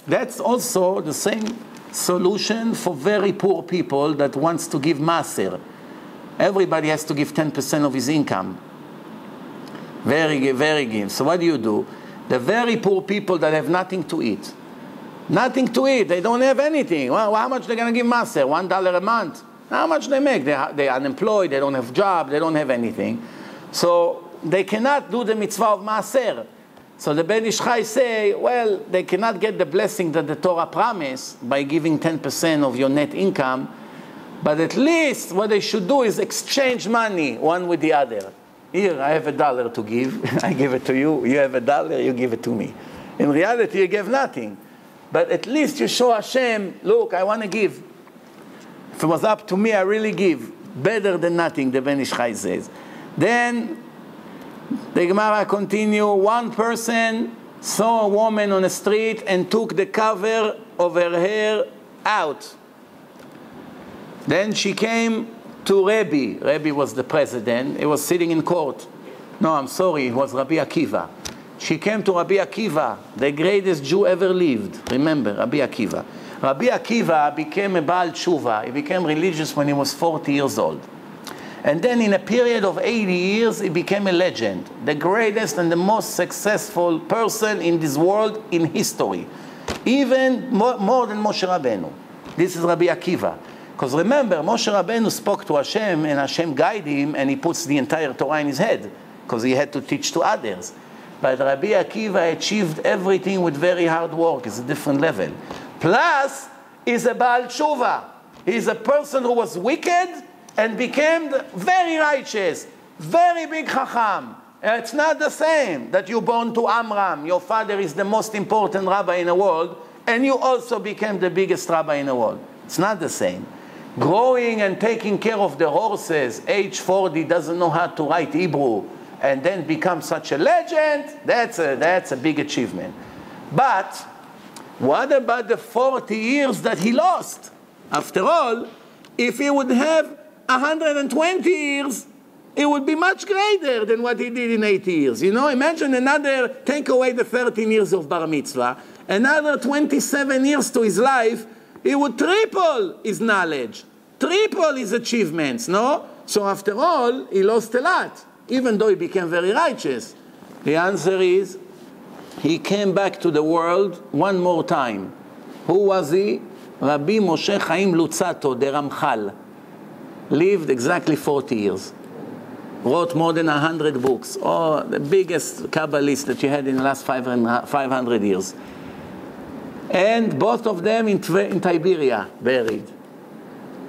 That's also the same solution for very poor people that wants to give maser. Everybody has to give 10% of his income. Very give. So what do? The very poor people that have nothing to eat. Nothing to eat. They don't have anything. Well, how much are they going to give maser? $1 a month. How much they make? They're unemployed. They don't have job. They don't have anything. So they cannot do the mitzvah of maser. So the Ben Ish Chai say, well, they cannot get the blessing that the Torah promised by giving 10% of your net income. But at least what they should do is exchange money one with the other. Here, I have $1 to give. I give it to you. You have $1, you give it to me. In reality, you give nothing. But at least you show Hashem, look, I want to give. If it was up to me, I really give. better than nothing, the Ben Ish Chai says. Then the Gemara continue, one person saw a woman on the street and took the cover of her hair out. Then she came to Rabbi. Rabbi was the president. He was sitting in court. No, I'm sorry, it was Rabbi Akiva. She came to Rabbi Akiva, the greatest Jew ever lived. Remember, Rabbi Akiva. Rabbi Akiva became a Baal Tshuva. He became religious when he was 40 years old. And then in a period of 80 years, he became a legend. The greatest and the most successful person in this world in history. Even more than Moshe Rabbeinu. This is Rabbi Akiva. Because remember, Moshe Rabbeinu spoke to Hashem, and Hashem guided him, and he puts the entire Torah in his head, because he had to teach to others. But Rabbi Akiva achieved everything with very hard work. It's a different level. Plus, he's a Baal Tshuva. He's a person who was wicked and became very righteous, very big Chacham. It's not the same that you're born to Amram. Your father is the most important rabbi in the world, and you also became the biggest rabbi in the world. It's not the same. Growing and taking care of the horses, age 40, doesn't know how to write Hebrew, and then become such a legend, that's a big achievement. But what about the 40 years that he lost? After all, if he would have 120 years, it would be much greater than what he did in 80 years. You know, imagine take away the 13 years of Bar Mitzvah, another 27 years to his life, he would triple his knowledge, triple his achievements, no? So after all, he lost a lot, even though he became very righteous. The answer is, he came back to the world one more time. Who was he? Rabbi Moshe Chaim Luzzatto, the Ramchal. Lived exactly 40 years. Wrote more than 100 books. Oh, the biggest Kabbalist that you had in the last 500 years. And both of them in Tiberia, buried.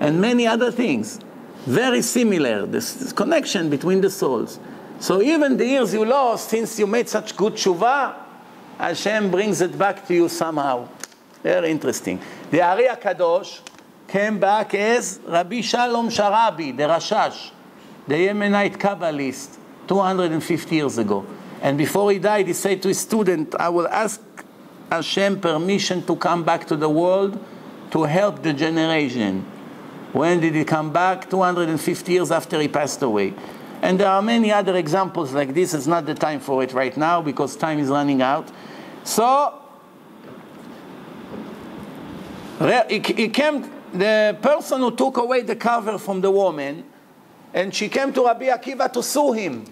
And many other things. Very similar, this connection between the souls. So even the years you lost, since you made such good tshuva, Hashem brings it back to you somehow. Very interesting. The Ari HaKadosh came back as Rabbi Shalom Sharabi, the Rashash, the Yemenite Kabbalist, 250 years ago. And before he died, he said to his student, I will ask Hashem permission to come back to the world to help the generation. When did he come back? 250 years after he passed away. And there are many other examples like this. It's not the time for it right now because time is running out. So, he came, the person who took away the cover from the woman, and she came to Rabbi Akiva to sue him.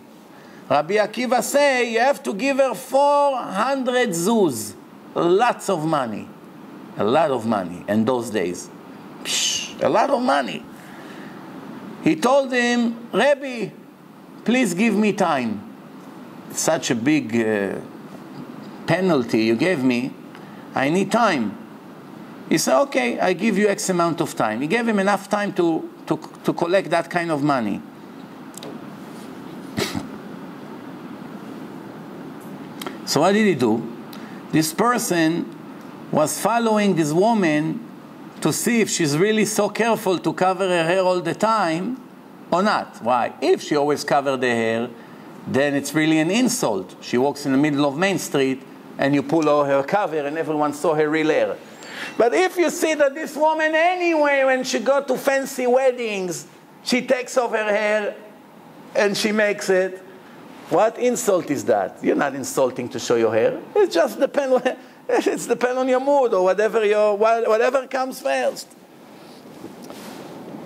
Rabbi Akiva say, you have to give her 400 zuz. Lots of money. A lot of money in those days. A lot of money. He told him, Rabbi, please give me time. Such a big penalty you gave me. I need time. He said, okay, I give you X amount of time. He gave him enough time to collect that kind of money. So what did he do? This person was following this woman to see if she's really so careful to cover her hair all the time or not. Why? If she always covered her hair, then it's really an insult. She walks in the middle of Main Street and you pull over her cover and everyone saw her real hair. But if you see that this woman anyway, when she goes to fancy weddings, she takes off her hair and she makes it, what insult is that? You're not insulting to show your hair. It just depends on your mood or whatever comes first.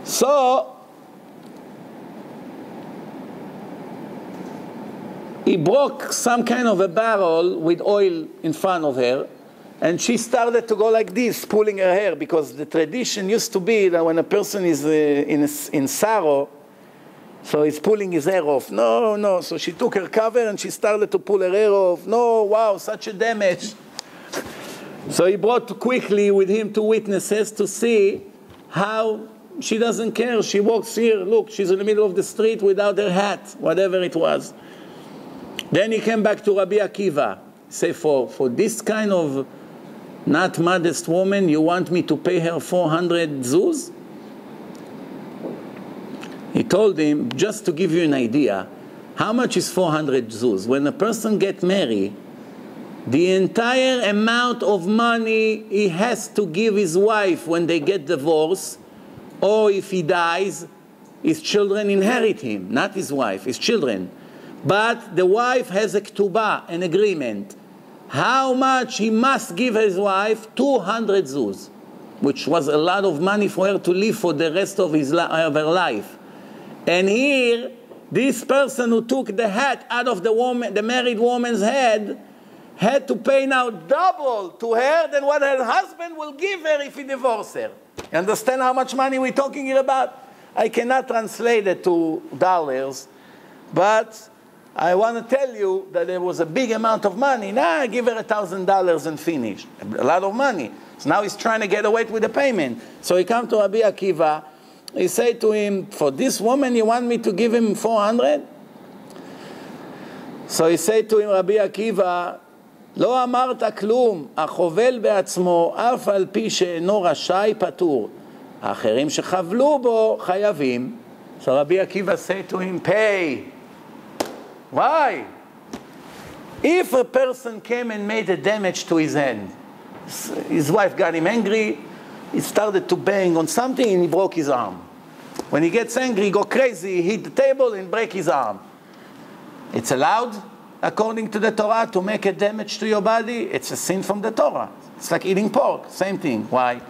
So he broke some kind of a barrel with oil in front of her, and she started to go like this, pulling her hair, because the tradition used to be that when a person is in sorrow, so he's pulling his hair off. No. So she took her cover and she started to pull her hair off. No, wow, such a damage. So he brought quickly with him 2 witnesses to see how she doesn't care. She walks here, look, she's in the middle of the street without her hat, whatever it was. Then he came back to Rabbi Akiva. Say, for this kind of not modest woman, you want me to pay her 400 zuz? He told him, just to give you an idea, how much is 400 zuz? When a person gets married, the entire amount of money he has to give his wife when they get divorced, or if he dies, his children inherit him, not his wife, his children. But the wife has a ketubah, an agreement. How much he must give his wife? 200 zuz, which was a lot of money for her to live for the rest of her life. And here, this person who took the hat out of the married woman's head, had to pay now double to her than what her husband will give her if he divorces her. You understand how much money we're talking here about? I cannot translate it to dollars, but I want to tell you that there was a big amount of money. Now I give her $1,000 and finish. A lot of money. So now he's trying to get away with the payment. So he comes to Rabbi Akiva. He said to him, for this woman you want me to give him 400? So he said to him, Rabbi Akiva, לא אמרת כלום, החובל בעצמו, אף על פי שאינו רשאי פטור. האחרים שחבלו בו חייבים. So Rabbi Akiva said to him, pay. Why? If a person came and made a damage to his hand, his wife got him angry, he started to bang on something and he broke his arm. When he gets angry, he go crazy, he hit the table and break his arm. It's allowed? According to the Torah, to make a damage to your body, it's a sin from the Torah. It's like eating pork, same thing. Why?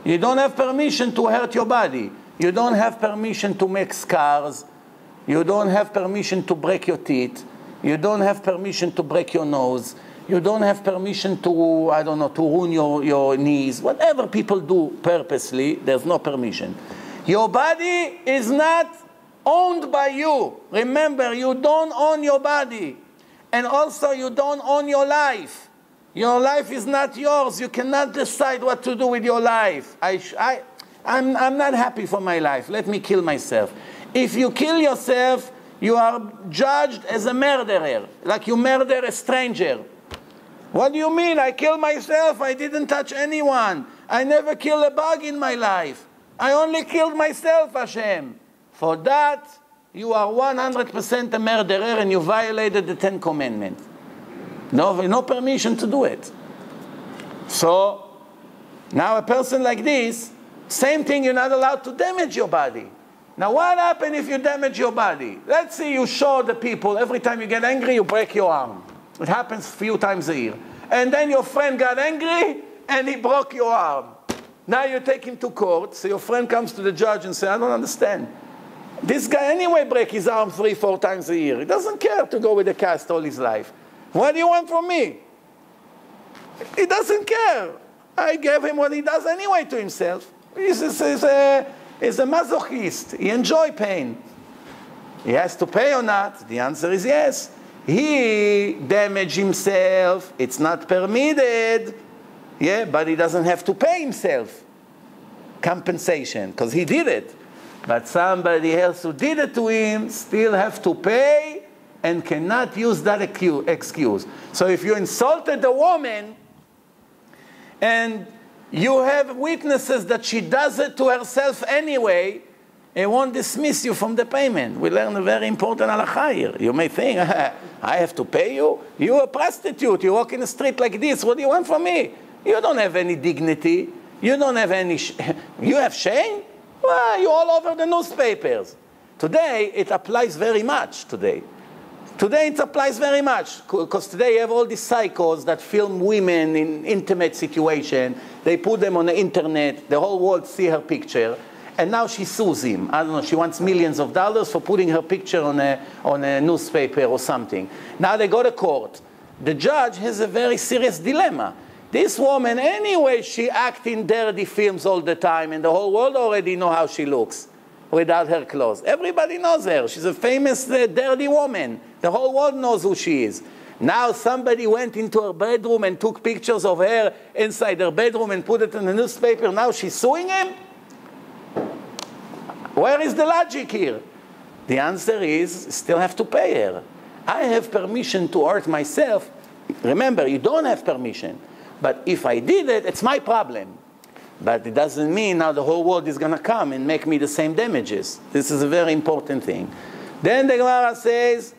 You don't have permission to hurt your body. You don't have permission to make scars. You don't have permission to break your teeth. You don't have permission to break your nose. You don't have permission to, I don't know, to ruin your knees. Whatever people do purposely, there's no permission. Your body is not owned by you. Remember, you don't own your body. And also, you don't own your life. Your life is not yours. You cannot decide what to do with your life. I'm not happy for my life. Let me kill myself. If you kill yourself, you are judged as a murderer, like you murder a stranger. What do you mean? I killed myself. I didn't touch anyone. I never killed a bug in my life. I only killed myself, Hashem. For that, you are 100% a murderer and you violated the 10 Commandments. No permission to do it. So, now a person like this, same thing, you're not allowed to damage your body. Now what happens if you damage your body? Let's say you show the people, every time you get angry, you break your arm. It happens a few times a year. And then your friend got angry and he broke your arm. Now you take him to court, so your friend comes to the judge and says, I don't understand. This guy anyway breaks his arm 3-4 times a year. He doesn't care to go with a cast all his life. What do you want from me? He doesn't care. I gave him what he does anyway to himself. He's a masochist. He enjoys pain. He has to pay or not? The answer is yes. He damaged himself. It's not permitted. Yeah, but he doesn't have to pay himself compensation because he did it. But somebody else who did it to him still have to pay and cannot use that excuse. So if you insulted a woman and you have witnesses that she does it to herself anyway, it won't dismiss you from the payment. We learn a very important halakha here. You may think, I have to pay you? You're a prostitute. You walk in the street like this. What do you want from me? You don't have any dignity. You don't have any... You have shame? Well, you're all over the newspapers. Today, it applies very much today. Today, it applies very much. Because today, you have all these psychos that film women in intimate situation. They put them on the internet. The whole world see her picture. And now she sues him. I don't know, she wants millions of dollars for putting her picture on a newspaper or something. Now they go to court. The judge has a very serious dilemma. This woman, anyway, she acts in dirty films all the time, and the whole world already know how she looks without her clothes. Everybody knows her. She's a famous dirty woman. The whole world knows who she is. Now somebody went into her bedroom and took pictures of her inside her bedroom and put it in the newspaper. Now she's suing him? Where is the logic here? The answer is, still have to pay her. I have permission to hurt myself. Remember, you don't have permission. But if I did it, it's my problem. But it doesn't mean now the whole world is going to come and make me the same damages. This is a very important thing. Then the Gemara says,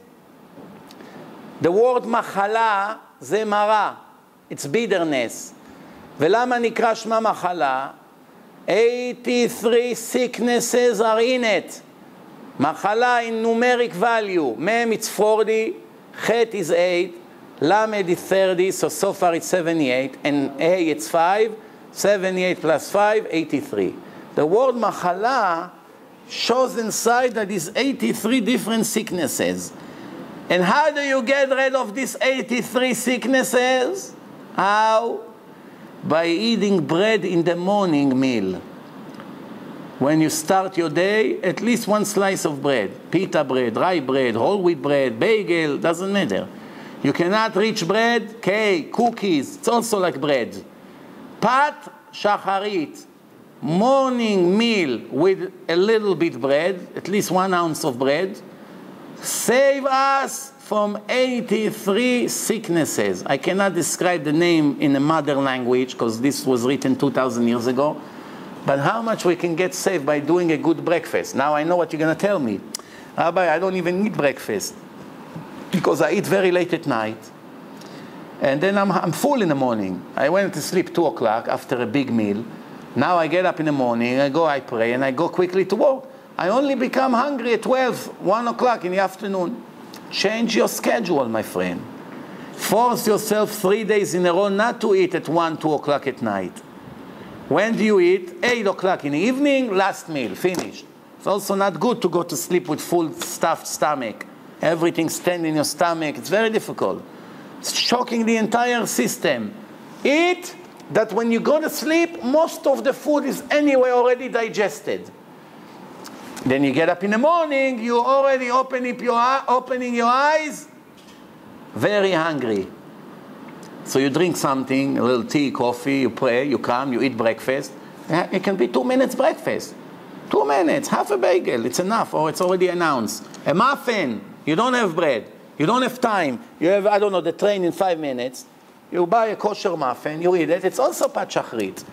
the word machala ze mara. It's bitterness. ולמה נקרא שמה מחלה? 83 sicknesses are in it. Machala in numeric value. Mem it's 40, Chet is 8, Lamed is 30, so far it's 78, and A it's 5, 78 plus 5, 83. The word machala shows inside that is 83 different sicknesses. And how do you get rid of these 83 sicknesses? How? By eating bread in the morning meal. When you start your day, at least one slice of bread. Pita bread, rye bread, whole wheat bread, bagel, doesn't matter. You cannot reach bread, cake, cookies, it's also like bread. Pat shacharit, morning meal with a little bit bread, at least 1 ounce of bread, save us from 83 sicknesses. I cannot describe the name in a mother language because this was written 2,000 years ago. But how much we can get saved by doing a good breakfast. Now I know what you're going to tell me. Rabbi, I don't even eat breakfast because I eat very late at night. And then I'm full in the morning. I went to sleep 2 o'clock after a big meal. Now I get up in the morning, I pray, and I go quickly to work. I only become hungry at 12, 1 o'clock in the afternoon. Change your schedule, my friend. Force yourself 3 days in a row not to eat at 1, 2 o'clock at night. When do you eat? 8 o'clock in the evening, last meal, finished. It's also not good to go to sleep with full stuffed stomach. Everything standing in your stomach. It's very difficult. It's shocking the entire system. Eat that when you go to sleep, most of the food is anyway already digested. Then you get up in the morning, you already opening your eyes, very hungry. So you drink something, a little tea, coffee, you pray, you come, you eat breakfast. It can be 2 minutes breakfast. 2 minutes, half a bagel, it's enough, or it's already announced. A muffin, you don't have bread, you don't have time. You have, I don't know, the train in 5 minutes. You buy a kosher muffin, you eat it, it's also pat shachrit.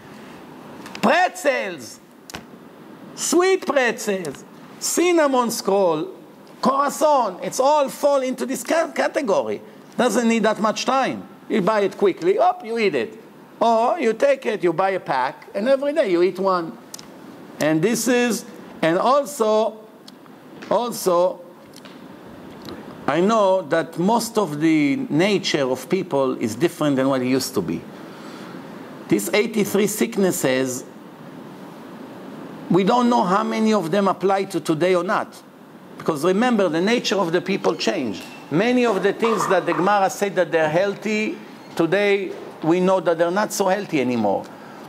Pretzels, sweet pretzels, cinnamon scroll, croissant, it's all fall into this category. Doesn't need that much time. You buy it quickly, up, you eat it. Or you take it, you buy a pack, and every day you eat one. And this is, and also, I know that most of the nature of people is different than what it used to be. These 83 sicknesses, we don't know how many of them apply to today or not. Because remember, the nature of the people changed. Many of the things that the Gemara said that they're healthy, today we know that they're not so healthy anymore.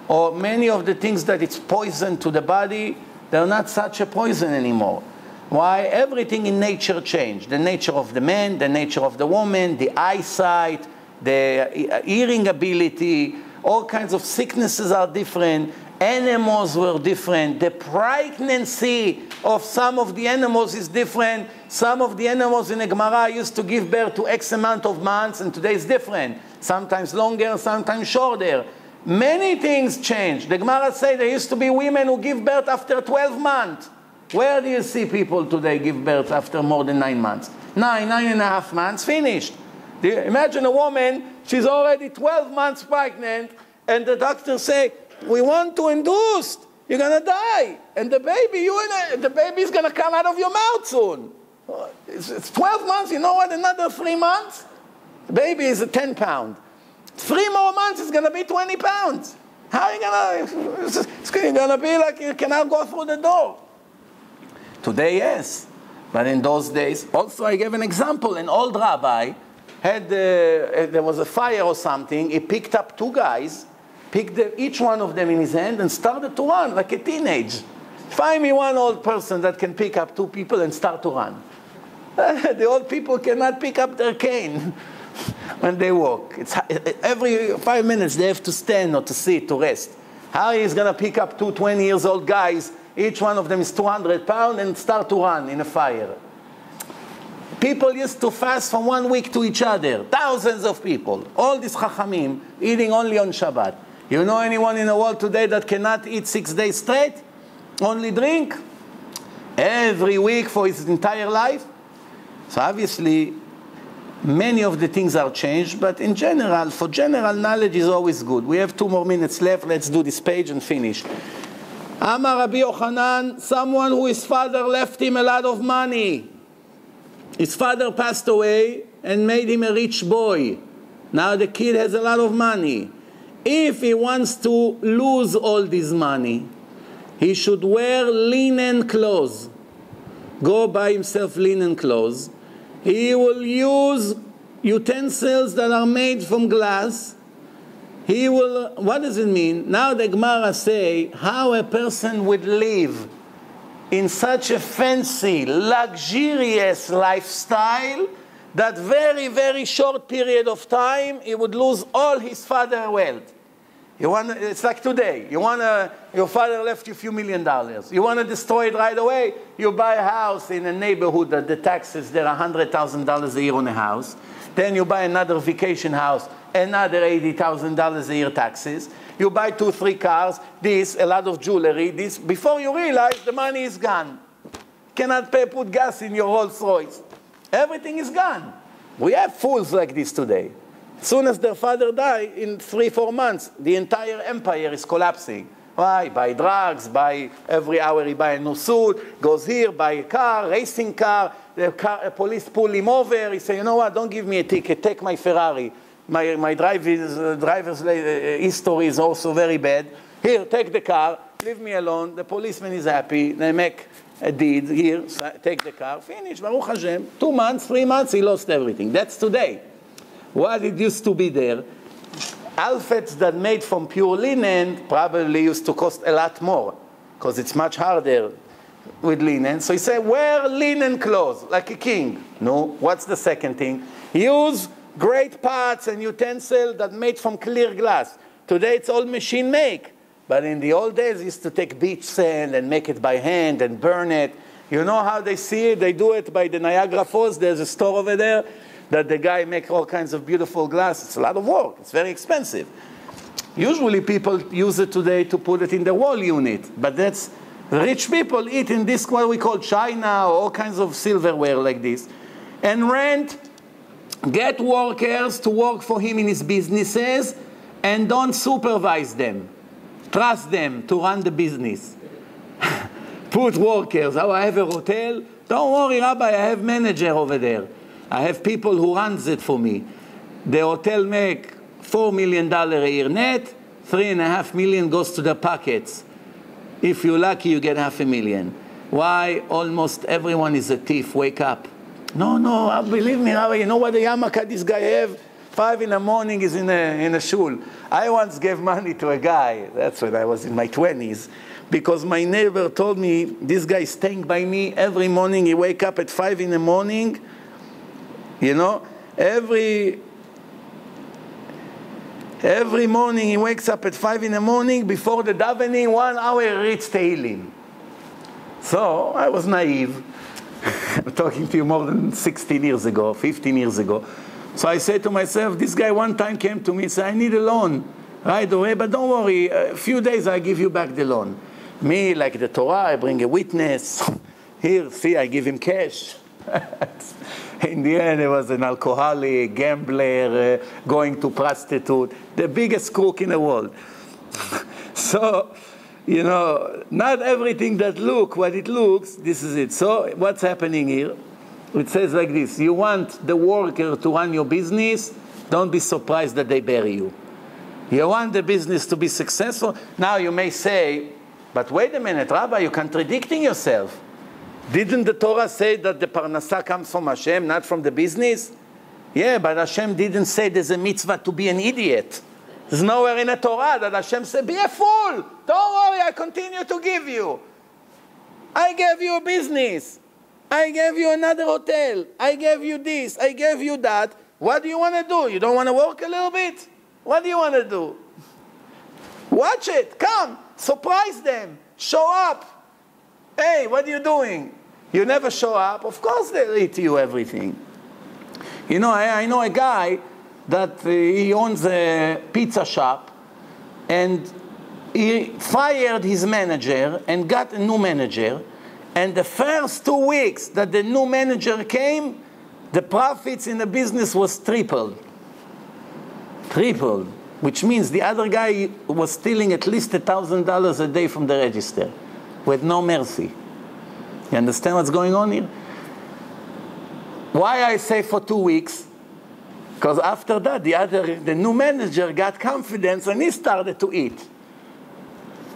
Or many of the things that it's poison to the body, they're not such a poison anymore. Why? Everything in nature changed. The nature of the man, the nature of the woman, the eyesight, the hearing ability, all kinds of sicknesses are different. Animals were different. The pregnancy of some of the animals is different. Some of the animals in the Gemara used to give birth to X amount of months, and today is different. Sometimes longer, sometimes shorter. Many things change. The Gemara say there used to be women who give birth after 12 months. Where do you see people today give birth after more than 9 months? 9.5 months, finished. Imagine a woman, she's already 12 months pregnant, and the doctors say, we want to induce, you're going to die. And the baby's going to come out of your mouth soon. It's 12 months, you know what, another 3 months? The baby is a 10 pound. 3 more months, it's going to be 20 pounds. How are you going to, it's going to be like you cannot go through the door. Today, yes. But in those days, also I gave an example, an old rabbi had, there was a fire or something, he picked up 2 guys, picked each one of them in his hand and started to run like a teenage. Find me one old person that can pick up 2 people and start to run. The old people cannot pick up their cane when they walk. It's, every 5 minutes they have to stand or to sit, to rest. How is going to pick up 2 20-year-old guys, each one of them is 200 pounds, and start to run in a fire? People used to fast from 1 week to each other. Thousands of people. All these chachamim eating only on Shabbat. You know anyone in the world today that cannot eat 6 days straight? Only drink? Every week for his entire life? So obviously, many of the things are changed, but in general, for general knowledge is always good. We have 2 more minutes left. Let's do this page and finish. Amar Rabbi Yochanan, someone who his father left him a lot of money. His father passed away and made him a rich boy. Now the kid has a lot of money. If he wants to lose all this money, he should wear linen clothes. Go buy himself linen clothes. He will use utensils that are made from glass. He will, what does it mean? Now the Gemara say how a person would live in such a fancy, luxurious lifestyle that very, very short period of time he would lose all his father's wealth. It's like today. Your father left you a few $1 million. You want to destroy it right away? You buy a house in a neighborhood that the taxes there are $100,000 a year on a house. Then you buy another vacation house, another $80,000 a year taxes. You buy 2, 3 cars, a lot of jewelry, this. Before you realize the money is gone. Cannot put gas in your Rolls Royce. Everything is gone. We have fools like this today. As soon as their father dies, in 3, 4 months, the entire empire is collapsing. Why? Buy drugs, every hour he buy a new suit, goes here, buy a car, racing car, the police pull him over, he say, you know what, don't give me a ticket, take my Ferrari. My driver's history is also very bad. Here, take the car, leave me alone, the policeman is happy, they make a deed, here, take the car, finish, Baruch Hashem. 2 months, 3 months, he lost everything. That's today. What it used to be there, outfits that made from pure linen probably used to cost a lot more because it's much harder with linen. So he said, wear linen clothes like a king. No, what's the second thing? Use great pots and utensils that made from clear glass. Today it's all machine make. But in the old days, they used to take beach sand and make it by hand and burn it. You know how they see it? They do it by the Niagara Falls. There's a store over there that the guy makes all kinds of beautiful glass. It's a lot of work. It's very expensive. Usually people use it today to put it in the wall unit. But that's, rich people eat in this, what we call china, or all kinds of silverware like this. And get workers to work for him in his businesses, and don't supervise them. Trust them to run the business. Put workers. Oh, I have a hotel. Don't worry, Rabbi, I have manager over there. I have people who runs it for me. The hotel make $4 million a year net, $3.5 million goes to the pockets. If you're lucky, you get $500,000. Why? Almost everyone is a thief. Wake up. No, believe me, Rabbi, you know what the yarmulke this guy have? 5 in the morning is in a shul. I once gave money to a guy, that's when I was in my 20s, because my neighbor told me, this guy is staying by me every morning. He wake up at 5 in the morning. You know, every morning he wakes up at 5 in the morning. Before the davening, 1 hour he reads Tehillim. So I was naive. I'm talking to you more than 16 years ago, 15 years ago. So I said to myself, this guy one time came to me and said, I need a loan right away, but don't worry, a few days I give you back the loan. Me, like the Torah, I bring a witness. Here, see, I give him cash. In the end, it was an alcoholic, gambler, going to prostitute, the biggest crook in the world. So, you know, not everything that looks what it looks, this is it. So what's happening here? It says like this: you want the worker to run your business, don't be surprised that they bury you. You want the business to be successful. Now you may say, but wait a minute, Rabbi, you're contradicting yourself. Didn't the Torah say that the parnasah comes from Hashem, not from the business? Yeah, but Hashem didn't say there's a mitzvah to be an idiot. There's nowhere in the Torah that Hashem said, be a fool. Don't worry, I continue to give you. I gave you a business. I gave you another hotel. I gave you this. I gave you that. What do you want to do? You don't want to work a little bit? What do you want to do? Watch it. Come. Surprise them. Show up. Hey, what are you doing? You never show up. Of course they'll eat you everything. You know, I know a guy that he owns a pizza shop, And he fired his manager and got a new manager. And the first 2 weeks that the new manager came, the profits in the business was tripled. Tripled. Which means the other guy was stealing at least $1,000 a day from the register with no mercy. You understand what's going on here? Why I say for 2 weeks? Because after that, the new manager got confidence and he started to eat.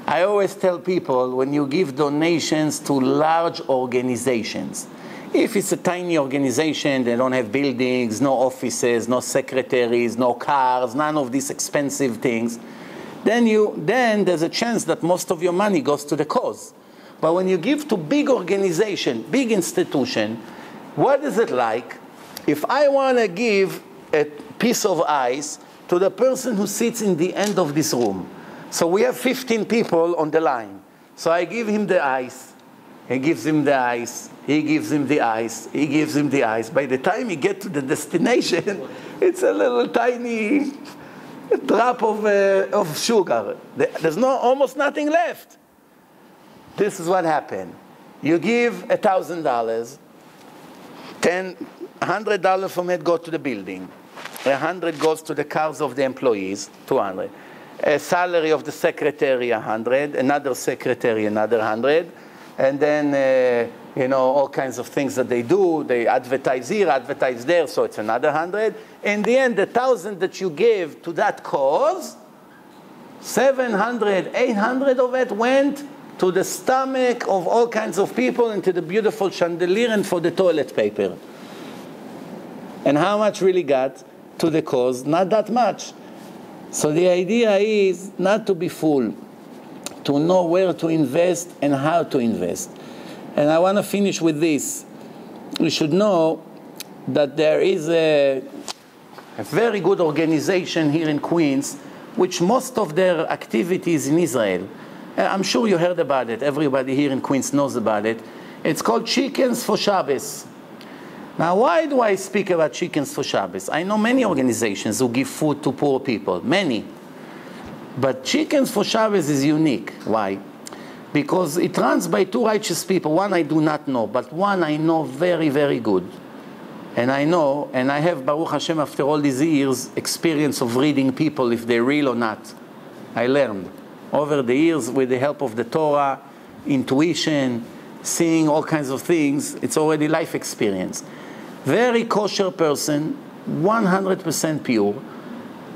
I always tell people, when you give donations to large organizations, if it's a tiny organization, they don't have buildings, no offices, no secretaries, no cars, none of these expensive things, then there's a chance that most of your money goes to the cause. But when you give to big organization, big institution, what is it like if I want to give a piece of ice to the person who sits in the end of this room? So we have 15 people on the line. So I give him the ice. He gives him the ice. He gives him the ice. He gives him the ice. By the time he gets to the destination, it's a little tiny drop of sugar. There's almost nothing left. This is what happened. You give $1,000, $100 from it go to the building. 100 goes to the cars of the employees, 200. A salary of the secretary, 100. Another secretary, another 100. And then, all kinds of things that they do. They advertise here, advertise there, so it's another 100. In the end, the 1,000 that you gave to that cause, 700, 800 of it went to the stomach of all kinds of people and to the beautiful chandelier and for the toilet paper. And how much really got to the cause? Not that much. So the idea is not to be fooled, to know where to invest and how to invest. And I want to finish with this. We should know that there is a very good organization here in Queens, which most of their activities in Israel. I'm sure you heard about it. Everybody here in Queens knows about it. It's called Chickens for Shabbos. Now, why do I speak about Chickens for Shabbos? I know many organizations who give food to poor people, many. But Chickens for Shabbos is unique. Why? Because it runs by 2 righteous people. One I do not know, but one I know very, very good. And I know, and I have, Baruch Hashem, after all these years, experience of reading people, if they're real or not. I learned over the years with the help of the Torah, intuition, seeing all kinds of things. It's already life experience. Very kosher person, 100% pure.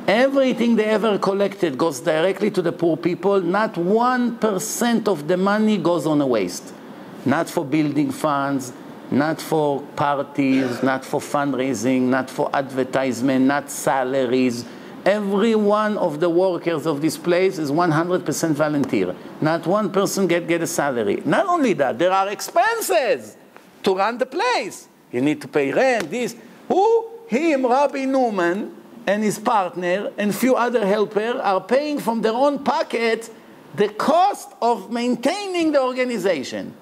Everything they ever collected goes directly to the poor people. Not 1% of the money goes on a waste. Not for building funds, not for parties, not for fundraising, not for advertisement, not salaries. Every one of the workers of this place is 100% volunteer. Not one person get a salary. Not only that, there are expenses to run the place. You need to pay rent, this. Him, Rabbi Newman, and his partner, and few other helpers are paying from their own pocket the cost of maintaining the organization.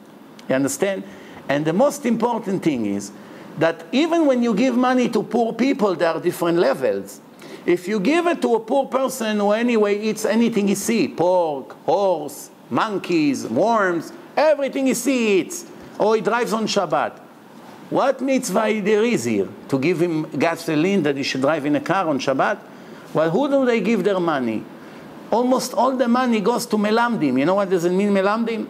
You understand? And the most important thing is that even when you give money to poor people, there are different levels. If you give it to a poor person who anyway eats anything he sees, pork, horse, monkeys, worms, everything he sees he eats, or he drives on Shabbat, what mitzvah there is here? To give him gasoline that he should drive in a car on Shabbat? Well, who do they give their money? Almost all the money goes to melamdim. You know what does it mean, melamdim?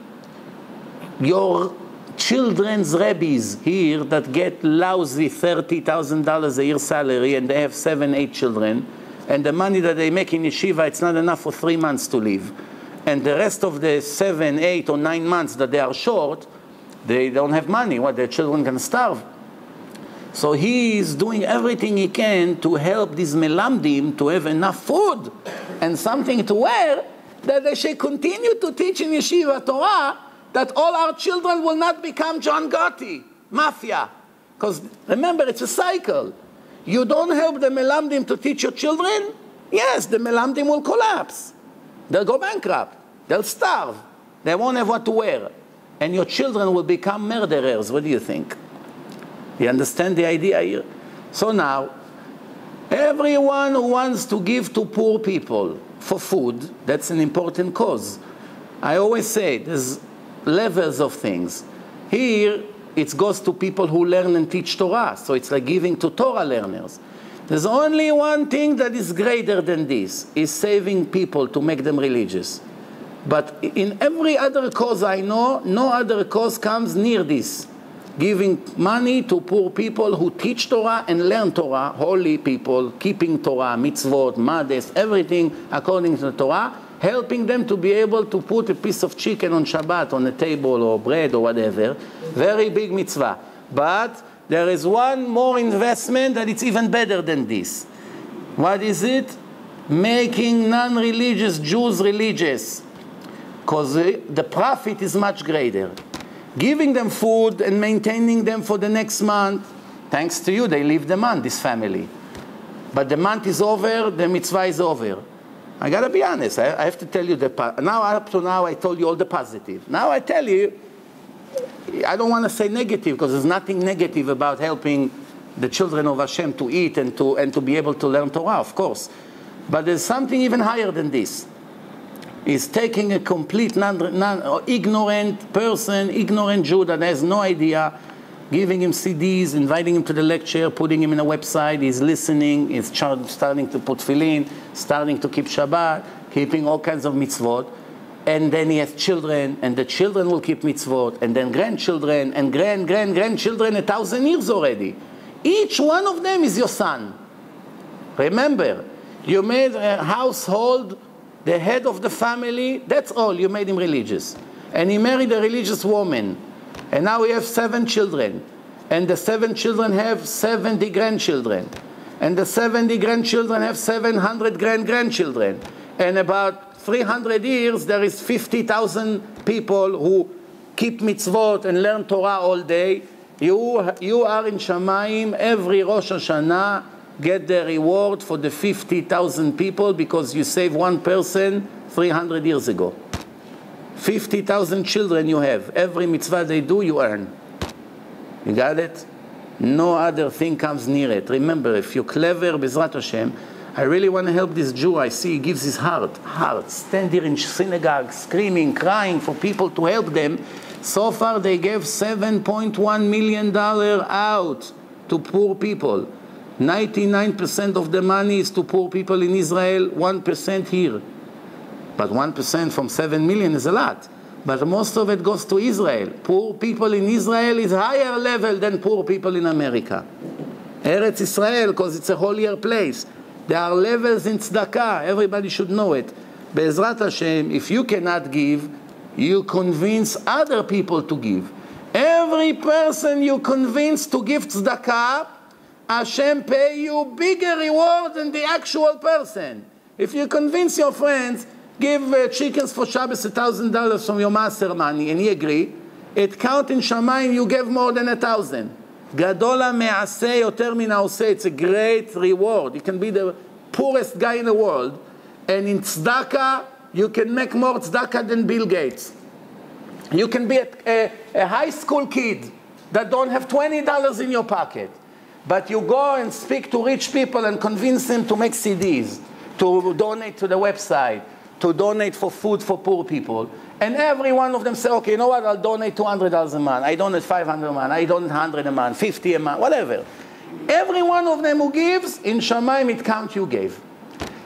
Your children's rabbis here that get lousy $30,000 a year salary and they have 7, 8 children, and the money that they make in yeshiva, it's not enough for 3 months to live. And the rest of the 7, 8, or 9 months that they are short, they don't have money. What, their children can starve? So he is doing everything he can to help these melamdim to have enough food and something to wear, that they should continue to teach in yeshiva Torah, that all our children will not become John Gotti, mafia. Because remember, it's a cycle. You don't help the melamdim to teach your children, yes, the melamdim will collapse. They'll go bankrupt. They'll starve. They won't have what to wear. And your children will become murderers. What do you think? You understand the idea here? So now, everyone who wants to give to poor people for food, that's an important cause. I always say there's levels of things. Here, it goes to people who learn and teach Torah, so it's like giving to Torah learners. There's only one thing that is greater than this, is saving people to make them religious. But in every other cause I know, no other cause comes near this. Giving money to poor people who teach Torah and learn Torah, holy people, keeping Torah, mitzvot, modest, everything according to the Torah, helping them to be able to put a piece of chicken on Shabbat on a table or bread or whatever. Very big mitzvah. But there is one more investment that it's even better than this. What is it? Making non-religious Jews religious. Because the profit is much greater. Giving them food and maintaining them for the next month, thanks to you, they live the month, this family. But the month is over, the mitzvah is over. I gotta be honest, I have to tell you, now up to now I told you all the positive. Now I tell you, I don't want to say negative, because there's nothing negative about helping the children of Hashem to eat and to be able to learn Torah, of course. But there's something even higher than this. Is taking a complete ignorant person, ignorant Jew that has no idea, giving him CDs, inviting him to the lecture, putting him in a website, he's listening, he's starting to put tefillin, starting to keep Shabbat, keeping all kinds of mitzvot, and then he has children, and the children will keep mitzvot, and then grandchildren, and grandchildren 1,000 years already. Each one of them is your son. Remember, you made a household the head of the family, that's all, you made him religious. And he married a religious woman. And now we have 7 children. And the 7 children have 70 grandchildren. And the 70 grandchildren have 700 grandchildren. And about 300 years, there is 50,000 people who keep mitzvot and learn Torah all day. You are in Shamayim every Rosh Hashanah, get the reward for the 50,000 people because you saved one person 300 years ago. 50,000 children you have. Every mitzvah they do, you earn. You got it? No other thing comes near it. Remember, if you're clever, Bezrat Hashem, I really want to help this Jew. I see he gives his heart. Stand here in synagogue, screaming, crying for people to help them. So far, they gave $7.1 million out to poor people. 99% of the money is to poor people in Israel, 1% here. But 1% from 7 million is a lot. But most of it goes to Israel. Poor people in Israel is higher level than poor people in America. Eretz Israel, because it's a holier place. There are levels in tzedakah. Everybody should know it. Be'ezrat Hashem, if you cannot give, you convince other people to give. Every person you convince to give tzedakah, Hashem pay you bigger reward than the actual person. If you convince your friends, give chickens for Shabbos $1,000 from your master money, and he agree, it count in Shamayim you gave more than 1,000. Gadola me'aseh yoter min ha'oseh. It's a great reward. You can be the poorest guy in the world, and in tzedakah you can make more tzedakah than Bill Gates. You can be a high school kid that don't have $20 in your pocket. But you go and speak to rich people and convince them to make CDs, to donate to the website, to donate for food for poor people. And every one of them say, okay, you know what, I'll donate $200 a month. I donate $500 a month. I donate $100 a month, $50 a month, whatever. Every one of them who gives, in Shamayim it counts you gave.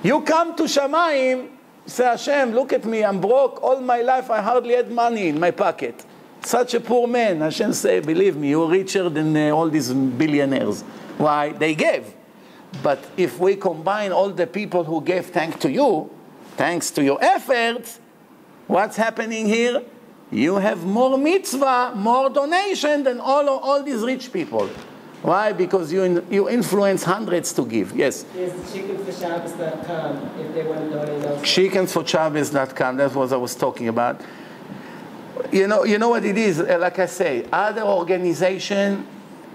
You come to Shamayim, say, Hashem, look at me, I'm broke. All my life I hardly had money in my pocket. Such a poor man. Hashem say, believe me, you're richer than all these billionaires. Why? They gave. But if we combine all the people who gave thanks to you, thanks to your efforts, what's happening here? You have more mitzvah, more donation than all these rich people. Why? Because you influence hundreds to give. Yes? Is chickensforshabbos.com if they want to donate those? Chickensforshabbos.com, that's what I was talking about. You know what it is? Like I say, other organizations,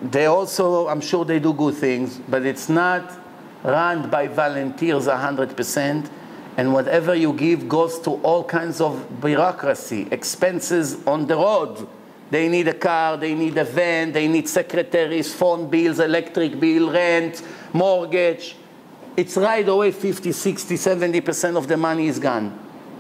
they also, I'm sure they do good things, but it's not run by volunteers 100%. And whatever you give goes to all kinds of bureaucracy, expenses on the road. They need a car, they need a van, they need secretaries, phone bills, electric bill, rent, mortgage. it's right away 50, 60, 70% of the money is gone.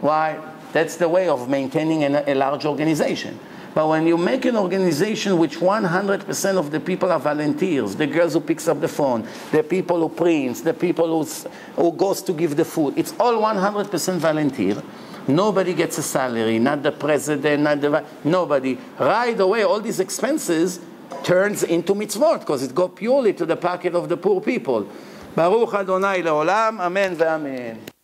Why? That's the way of maintaining a large organization. But when you make an organization which 100% of the people are volunteers, the girls who picks up the phone, the people who prints, the people who goes to give the food, it's all 100% volunteer. Nobody gets a salary, not the president, nobody. Right away, all these expenses turns into mitzvot, because it goes purely to the pocket of the poor people. Baruch Adonai leolam, amen ve'amen.